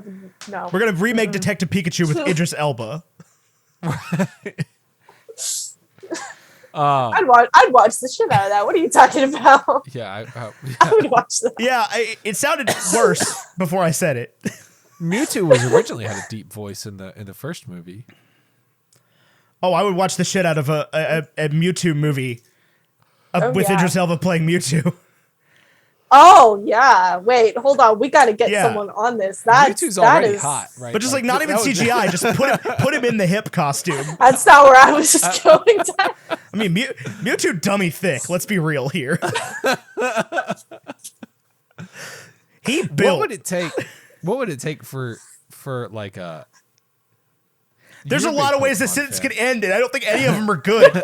no. We're gonna remake Detective Pikachu with Idris Elba. I'd watch the shit out of that. What are you talking about? Yeah, I would watch that. Yeah, it sounded worse before I said it. Mewtwo was originally had a deep voice in the first movie. Oh, I would watch the shit out of a Mewtwo movie with Idris Elba playing Mewtwo. Oh yeah. Wait, hold on. We got to get Yeah. someone on this. Mewtwo's already hot, right? But just like not even CGI, just put him in the hip costume. That's not where I was just going. To. I mean, Mewtwo dummy thick. Let's be real here. He built. What would it take? What would it take for like a? There's a You're lot big of ways this Pokemon sentence fan. could end, and I don't think any of them are good.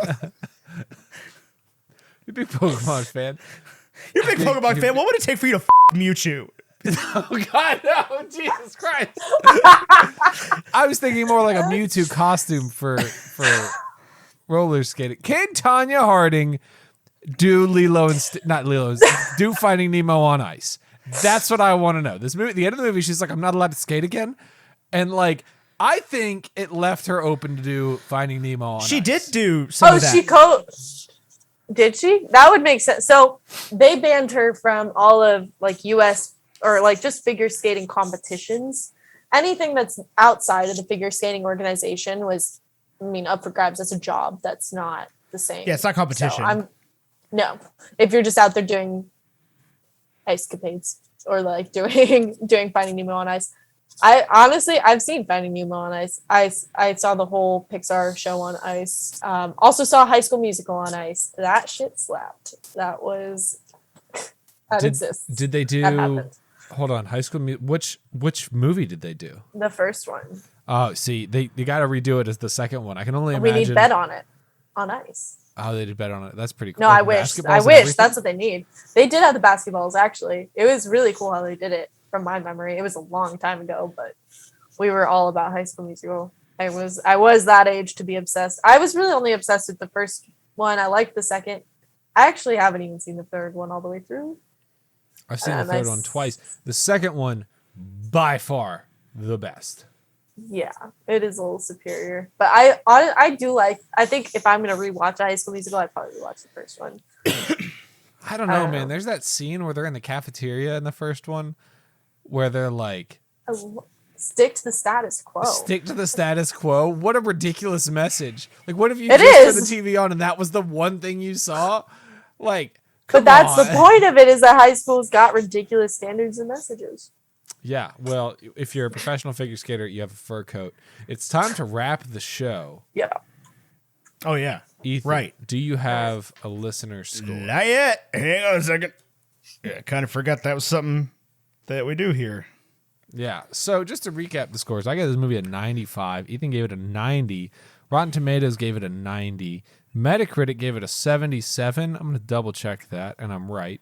You're a big Pokemon fan. You're a big Pokemon fan. What would it take for you to Mewtwo? Oh God, no! Jesus Christ! I was thinking more like a Mewtwo costume for roller skating. Can Tonya Harding do do Finding Nemo on ice? That's what I want to know. This movie, at the end of the movie, she's like, "I'm not allowed to skate again," and like, I think it left her open to do Finding Nemo on ice. She did do some of that. Did she? That would make sense. So they banned her from all of like US or like just figure skating competitions. Anything that's outside of the figure skating organization was, I mean, up for grabs. That's a job. That's not the same. Yeah, it's not competition. So no. If you're just out there doing ice capades or like doing Finding Nemo on ice. I've seen Finding Nemo on ice. I saw the whole Pixar show on ice. Also saw High School Musical on ice. That shit slapped. That exists. Did they do? That happened. Hold on, High School which movie did they do? The first one. Oh, see, they got to redo it as the second one. I can only We imagine. need bet on it on ice. Oh, they did bet on it. That's pretty cool. No, Like I wish. basketballs and That's everything? what they need. They did have the basketballs actually. It was really cool how they did it. From my memory, it was a long time ago, but we were all about High School Musical. I was that age to be obsessed. I was really only obsessed with the first one. I liked the second. I actually haven't even seen the third one all the way through. I've seen the third one twice. The second one, by far, the best. Yeah, it is a little superior. But I do like. I think if I'm gonna rewatch High School Musical, I'd probably rewatch the first one. I don't know, man. There's that scene where they're in the cafeteria in the first one, where they're like, stick to the status quo. Stick to the status quo. What a ridiculous message. Like, what if you It just is. turned the TV on and that was the one thing you saw? Like, But that's the point of it, is that high school's got ridiculous standards and messages. Yeah, well, if you're a professional figure skater, you have a fur coat. It's time to wrap the show. Yeah. Oh yeah. Ethan, Right. do you have a listener score? Not yet. Hang on a second. Yeah, I kind of forgot that was something that we do here. Yeah, so just to recap the scores, I gave this movie a 95. Ethan gave it a 90. Rotten Tomatoes gave it a 90. Metacritic gave it a 77. I'm going to double check that, and I'm right.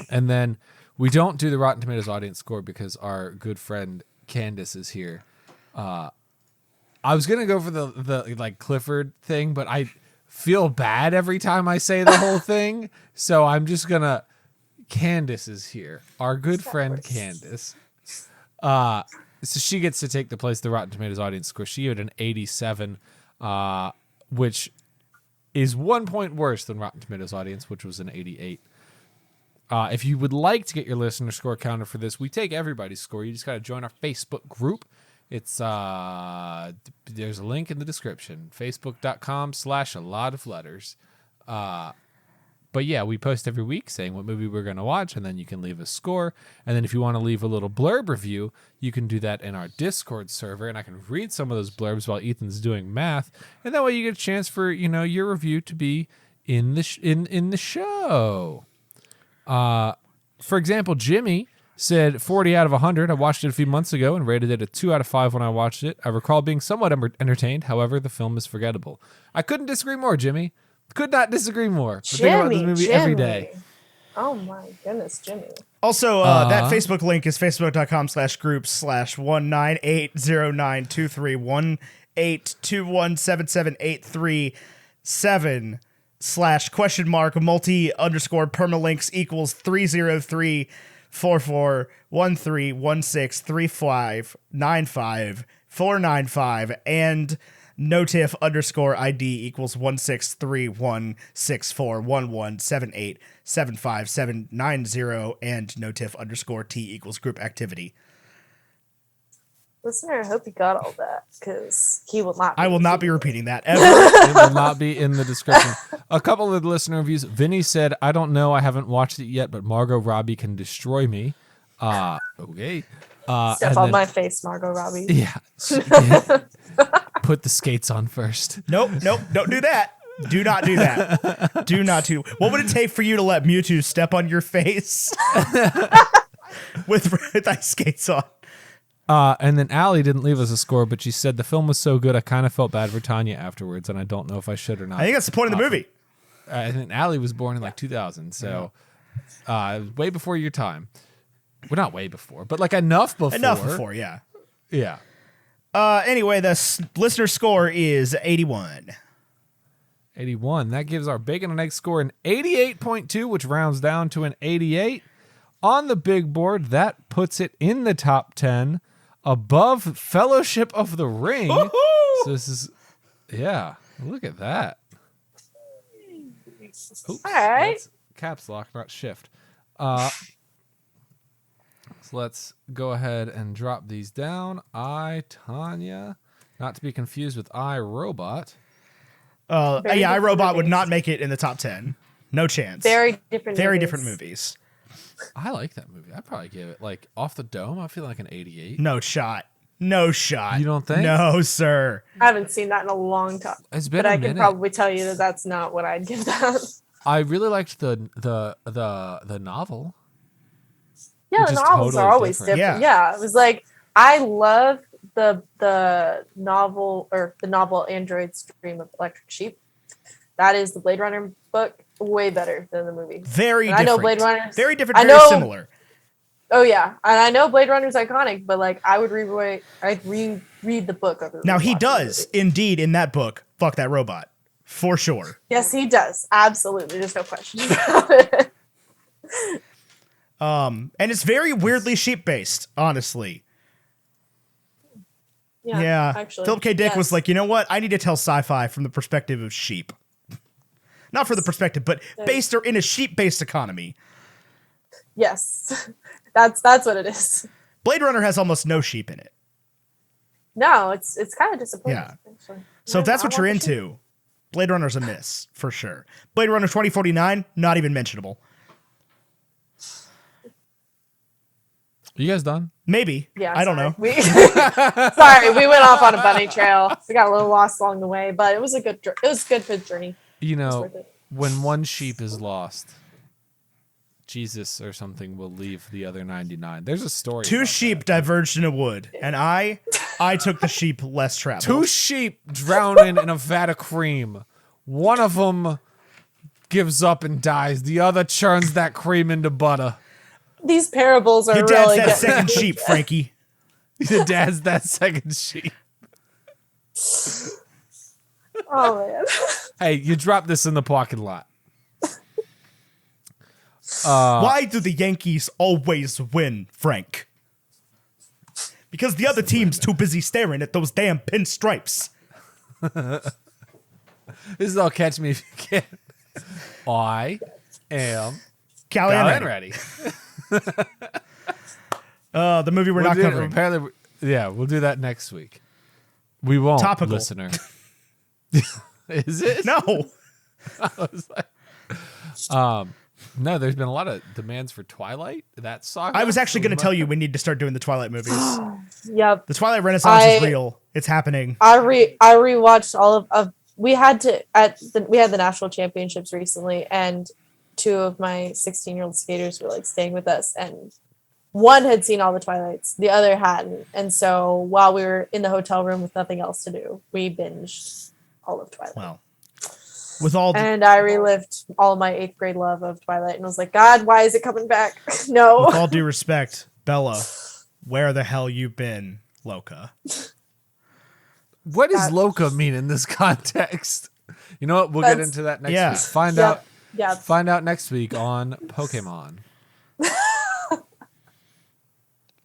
And then we don't do the Rotten Tomatoes audience score because our good friend Candace is here. I was going to go for the like Clifford thing, but I feel bad every time I say the whole thing. So I'm just going to... Candace is here. Our good friend Candace. So she gets to take the place of the Rotten Tomatoes audience score. She gave it an 87, which is 1 point worse than Rotten Tomatoes audience, which was an 88. If you would like to get your listener score counter for this, we take everybody's score. You just got to join our Facebook group. It's there's a link in the description, facebook.com/a-lot-of-letters. But yeah, we post every week saying what movie we're going to watch, and then you can leave a score. And then if you want to leave a little blurb review, you can do that in our Discord server, and I can read some of those blurbs while Ethan's doing math. And that way you get a chance for, your review to be in the in the show. For example, Jimmy said 40 out of 100. I watched it a few months ago and rated it a 2 out of 5 when I watched it. I recall being somewhat entertained. However, the film is forgettable. I couldn't disagree more, Jimmy. Could not disagree more. I think about this movie every day. Oh my goodness, Jimmy. Also, that Facebook link is facebook.com/groups/198092318217783 /multi_permalinks equals 3034413163595 and notif_ID equals 1631641178757790 and notif_T equals group activity. Listener, I hope you got all that because he will not. I will not be repeating that ever. It will not be in the description. A couple of listener reviews. Vinny said, I don't know. I haven't watched it yet, but Margot Robbie can destroy me. Okay. Step on my face, Margot Robbie. Yeah. Put the skates on first. Nope. Don't do that. Do not do that. Do not do. What would it take for you to let Mewtwo step on your face with ice skates on? And then Allie didn't leave us a score, but she said the film was so good I kind of felt bad for Tonya afterwards, and I don't know if I should or not. I think that's the point of the movie. I think Allie was born in like 2000, so way before your time. Well, not way before, but like enough before. Enough before, yeah. Yeah. Anyway, the listener score is 81. 81. That gives our Bacon and Egg score an 88.2, which rounds down to an 88. On the big board, that puts it in the top 10 above Fellowship of the Ring. Woo-hoo! So this is, yeah, look at that. Oops, All right. that's caps lock, not shift. So let's go ahead and drop these down. Tonya, not to be confused with Robot. Yeah, Very iRobot different would movies. not make it in the top 10. No chance. Very different. Very movies. different movies. I like that movie. I'd probably give it, like, off the dome, I feel like an 88. No shot. No shot. You don't think? No, sir. I haven't seen that in a long time, It's been but a I minute. can probably tell you that that's not what I'd give that. I really liked the novel. Yeah, Which the is novels totally are always different. different. Yeah, it was like I love the novel or the novel Android's Dream of Electric Sheep. That is the Blade Runner book, way better than the movie. Very And different. I know Blade Runner. Very different, I very know- similar. Oh yeah, and I know Blade Runner's iconic, but like I would reread the book over. Now, he rewatching the does, movie. indeed, in that book, fuck that robot. For sure. Yes, he does. Absolutely, there's no question about it. And it's very weirdly sheep-based, honestly. Yeah. actually, Philip K. Dick was yes. like, you know what? I need to tell sci-fi from the perspective of sheep. Not for the perspective, but based or in a sheep-based economy. Yes, that's what it is. Blade Runner has almost no sheep in it. No, it's kind of disappointing. Yeah. Actually. So if that's what I you're want the sheep. into, Blade Runner's a miss, for sure. Blade Runner 2049, not even mentionable. You guys done? Maybe. Yeah, I don't sorry. know. Sorry, we went off on a bunny trail. We got a little lost along the way, but it was a good. It was good for the journey. You know, worth it. when one sheep is lost, Jesus or something will leave the other 99. There's a story. Two about sheep that. diverged in a wood, and I took the sheep less traveled. Two sheep drowning in a vat of cream. One of them gives up and dies. The other churns that cream into butter. These parables are Your dad's really that good. second sheep, Frankie. The dad's that second sheep. Oh man. Hey, you dropped this in the parking lot. Why do the Yankees always win, Frank? Because the other team's too busy staring at those damn pinstripes. This is all catch me if you can. I am Callahan ready. The movie we're not covering. Apparently, yeah, we'll do that next week. We won't, Topical. listener. Is it? No. I was like, no, there's been a lot of demands for Twilight. That saga. I was actually going to tell you we need to start doing the Twilight movies. Yep. The Twilight Renaissance is real. It's happening. I rewatched all of we had the national championships recently, and two of my 16-year-old skaters were like staying with us, and one had seen all the Twilights, the other hadn't. And so while we were in the hotel room with nothing else to do, we binged all of Twilight. Well, with all the, And I relived all of my 8th grade love of Twilight and was like, God, why is it coming back? No. with all due respect, Bella, where the hell you been, Loca? What does Loca mean in this context? You know what? We'll get into that next Yeah. week. Find Yep. out next week on Pokemon.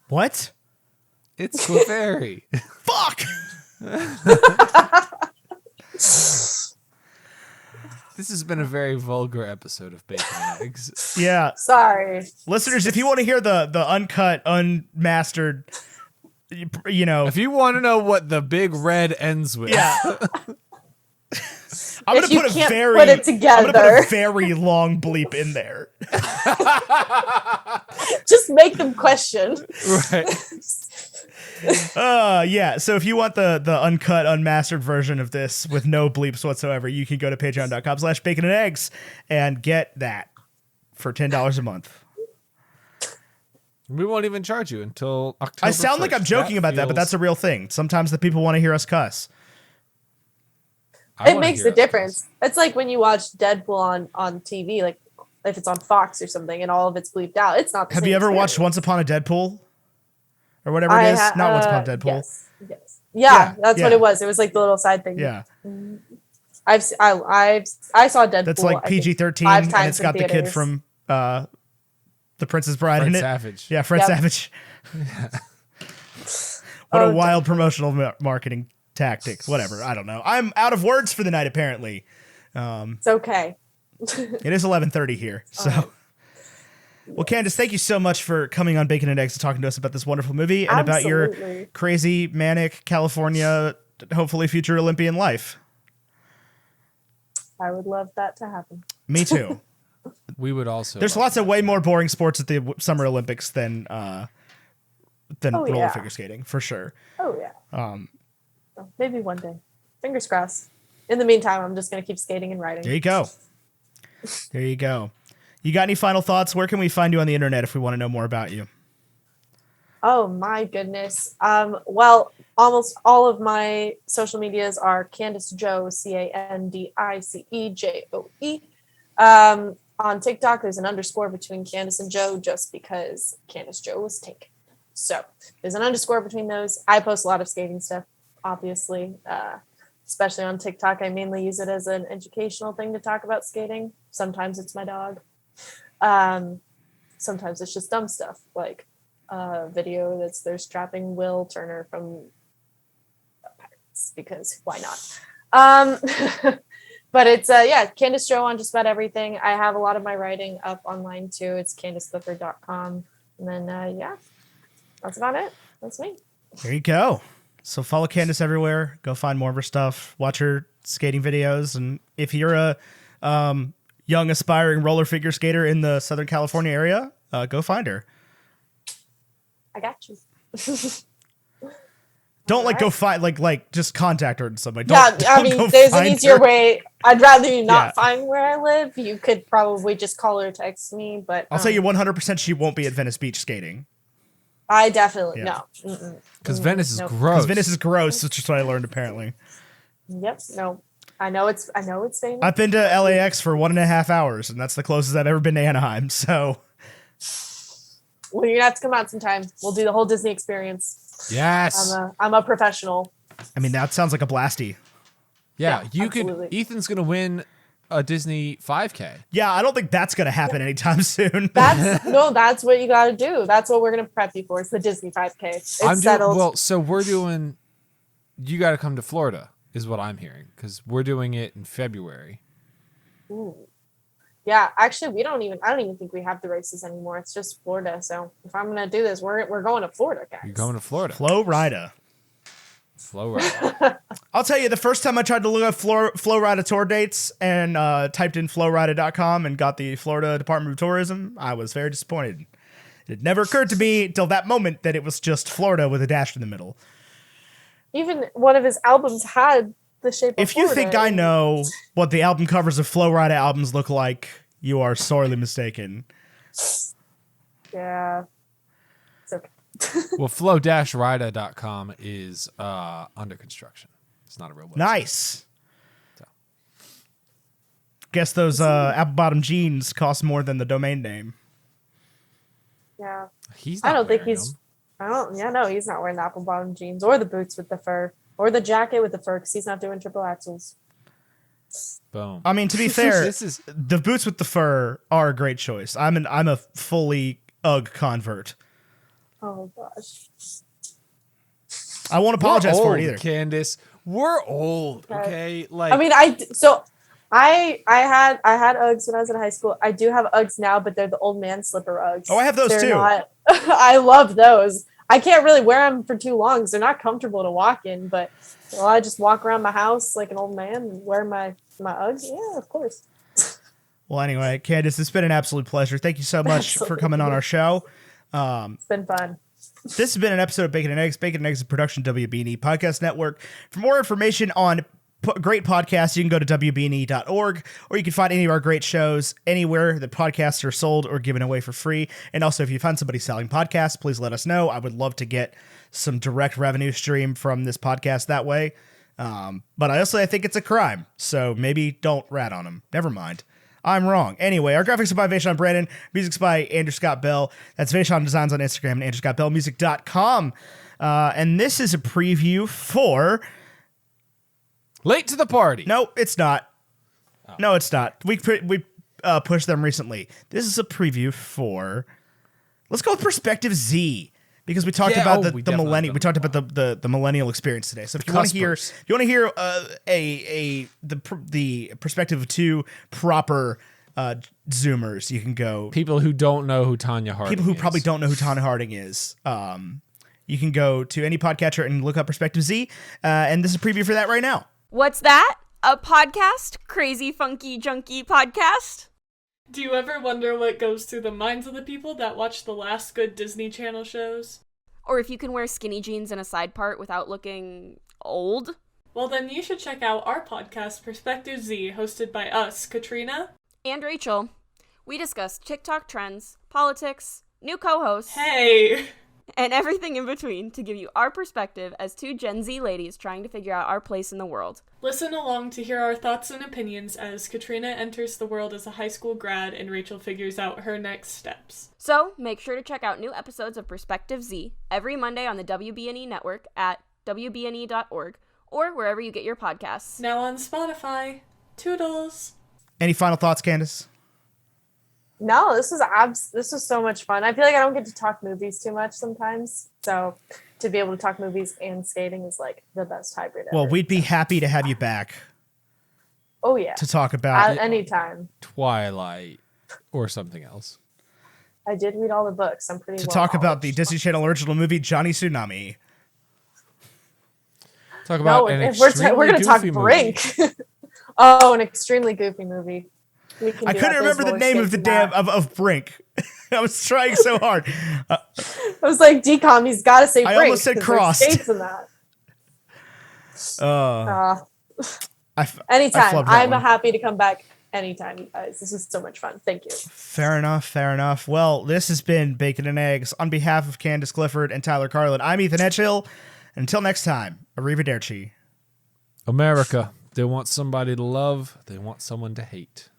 What? It's Clefairy. Fuck! This has been a very vulgar episode of Bacon and Eggs. Yeah. Sorry. Listeners, if you want to hear the uncut, unmastered you know, If you want to know what the big red ends with, yeah. I'm If gonna you put a can't very, put it I'm gonna put together. a very long bleep in there. Just make them question. right? Yeah. So if you want the uncut, unmastered version of this with no bleeps whatsoever, you can go to patreon.com/baconandeggs and get that for $10 a month. We won't even charge you until October. I sound like I'm joking about that, but that's a real thing. Sometimes the people want to hear us cuss. It makes a difference. It's like when you watch Deadpool on TV, like if it's on Fox or something and all of it's bleeped out. It's not the Have same you ever experience. watched Once Upon a Deadpool? Or whatever it is? Not Once Upon a Deadpool. Yes. Yeah, that's yeah. what it was. It was like the little side thing. Yeah. I saw Deadpool. That's like I think, PG-13, 5 and times it's got in the kid theaters. from The Princess Bride Fred in it. Savage. Yeah, Fred Yep. Savage. What a Oh, wild promotional marketing tactic. Whatever. I don't know. I'm out of words for the night, apparently. It's okay. It is 11:30 here. So, well, Candace, thank you so much for coming on Bacon and Eggs and talking to us about this wonderful movie and about your Absolutely. crazy, manic California, hopefully future Olympian life. I would love that to happen. Me too. We would also. There's lots of way more boring sports at the Summer Olympics than roller yeah. figure skating, for sure. Oh yeah. Maybe one day. Fingers crossed. In the meantime, I'm just gonna keep skating and riding. There you go. There you go. You got any final thoughts? Where can we find you on the internet if we want to know more about you? Oh my goodness. Well, almost all of my social medias are Candice Joe, CandiceJoe. On TikTok, there's an underscore between Candice and Joe just because Candice Joe was taken. So there's an underscore between those. I post a lot of skating stuff, obviously, especially on TikTok. I mainly use it as an educational thing to talk about skating. Sometimes it's my dog. Sometimes it's just dumb stuff like video that's they're strapping Will Turner from Pirates because why not? But it's Candice Joe on just about everything. I have a lot of my writing up online too. It's CandiceClifford.com. And then that's about it. That's me. There you go. So follow Candace everywhere. Go find more of her stuff. Watch her skating videos. And if you're a young aspiring roller figure skater in the Southern California area, go find her. I got you. Don't go find just contact her and something. There's an easier way. I'd rather you not Yeah. find where I live. You could probably just call or text me, but I'll tell you 100% she won't be at Venice Beach skating. I definitely Yeah. no. because Venice is Nope. gross. Because Venice is gross. That's just what I learned apparently. Yep, no. I know it's famous. I've been to LAX for 1.5 hours, and that's the closest I've ever been to Anaheim. So Well, you're gonna have to come out sometime. We'll do the whole Disney experience. Yes. I'm a professional. I mean, that sounds like a blasty. Yeah, Yeah, you absolutely. could. Ethan's gonna win a Disney 5K. Yeah, I don't think that's going to happen anytime soon. That's what you got to do. That's what we're gonna prep you for. It's the Disney 5K. It's settled. So we're doing. You got to come to Florida, is what I'm hearing, because we're doing it in February. Ooh. Yeah, actually, I don't even think we have the races anymore. It's just Florida. So if I'm gonna do this, we're going to Florida, guys. You're going to Florida. Flow Rida. Flow right. I'll tell you, the first time I tried to look up Flow Rida tour dates and typed in flowrida.com and got the Florida Department of Tourism, I was very disappointed. It never occurred to me till that moment that it was just Florida with a dash in the middle. Even one of his albums had the shape of If you Florida. think I know what the album covers of Flow Rida albums look like, you are sorely mistaken. Yeah. It's okay. Well, flow-rida.com is under construction. It's not a real website. Nice. Guess those apple bottom jeans cost more than the domain name. Yeah. He's I not don't think wearing he's. them. No, he's not wearing the apple bottom jeans or the boots with the fur or the jacket with the fur because he's not doing triple axles. Boom. I mean, to be fair, This is the boots with the fur are a great choice. I'm a fully UGG convert. Oh gosh. I won't apologize for it either. Candace. We're old, okay? Like, I mean, I had Uggs when I was in high school. I do have Uggs now, but they're the old man slipper Uggs. Oh, I have those They're too. not- I love those. I can't really wear them for too long because they're not comfortable to walk in. But I just walk around my house like an old man and wear my Uggs. Yeah, of course. Well, anyway, Candace, it's been an absolute pleasure. Thank you so much for coming on our show. It's been fun. This has been an episode of Bacon and Eggs. Bacon and Eggs is a production of WBNE Podcast Network. For more information on great podcasts, you can go to WBNE.org, or you can find any of our great shows anywhere that podcasts are sold or given away for free. And also, if you find somebody selling podcasts, please let us know. I would love to get some direct revenue stream from this podcast that way. But I think it's a crime, so maybe don't rat on them. Never mind. I'm wrong. Anyway, our graphics are by Vaishon Brandon. Music's by Andrew Scott Bell. That's Vaishon Designs on Instagram and AndrewScottBellMusic.com. And this is a preview for... Late to the party. No, it's not. Oh. No, it's not. We pushed them recently. This is a preview for... Let's go with Perspective Z. Because we talked about the millennial. We talked about the millennial experience today. So if you want to hear, the perspective of two proper Zoomers, you can go. People who don't know who Tonya Harding. People who probably don't know who Tonya Harding is. You can go to any podcatcher and look up Perspective Z, and this is a preview for that right now. What's that? A podcast? Crazy, funky, junky podcast? Do you ever wonder what goes through the minds of the people that watch the last good Disney Channel shows? Or if you can wear skinny jeans and a side part without looking old? Well, then you should check out our podcast, Perspective Z, hosted by us, Katrina and Rachel. We discuss TikTok trends, politics, new co-hosts, hey, and everything in between to give you our perspective as two Gen Z ladies trying to figure out our place in the world. Listen along to hear our thoughts and opinions as Katrina enters the world as a high school grad and Rachel figures out her next steps. So, make sure to check out new episodes of Perspective Z every Monday on the WBNE network at WBNE.org or wherever you get your podcasts. Now on Spotify. Toodles! Any final thoughts, Candace? No, this was so much fun. I feel like I don't get to talk movies too much sometimes. So to be able to talk movies and skating is like the best hybrid ever. Well, we'd be happy to have you back. Oh, yeah. To talk about anytime. Twilight or something else. I did read all the books. I'm pretty to talk about the Disney Channel original movie Johnny Tsunami. Talk about we're going to talk Brink. Oh, an extremely goofy movie. I couldn't remember the name of the of Brink. I was trying so hard. I was like, DCOM, he's got to say Brink. I almost said Crossed. Skates in that. Anytime. I'm happy to come back anytime, you guys. This is so much fun. Thank you. Fair enough. Well, this has been Bacon and Eggs. On behalf of Candace Clifford and Tyler Carlin, I'm Ethan Edgehill. Until next time, arrivederci. America. They want somebody to love. They want someone to hate.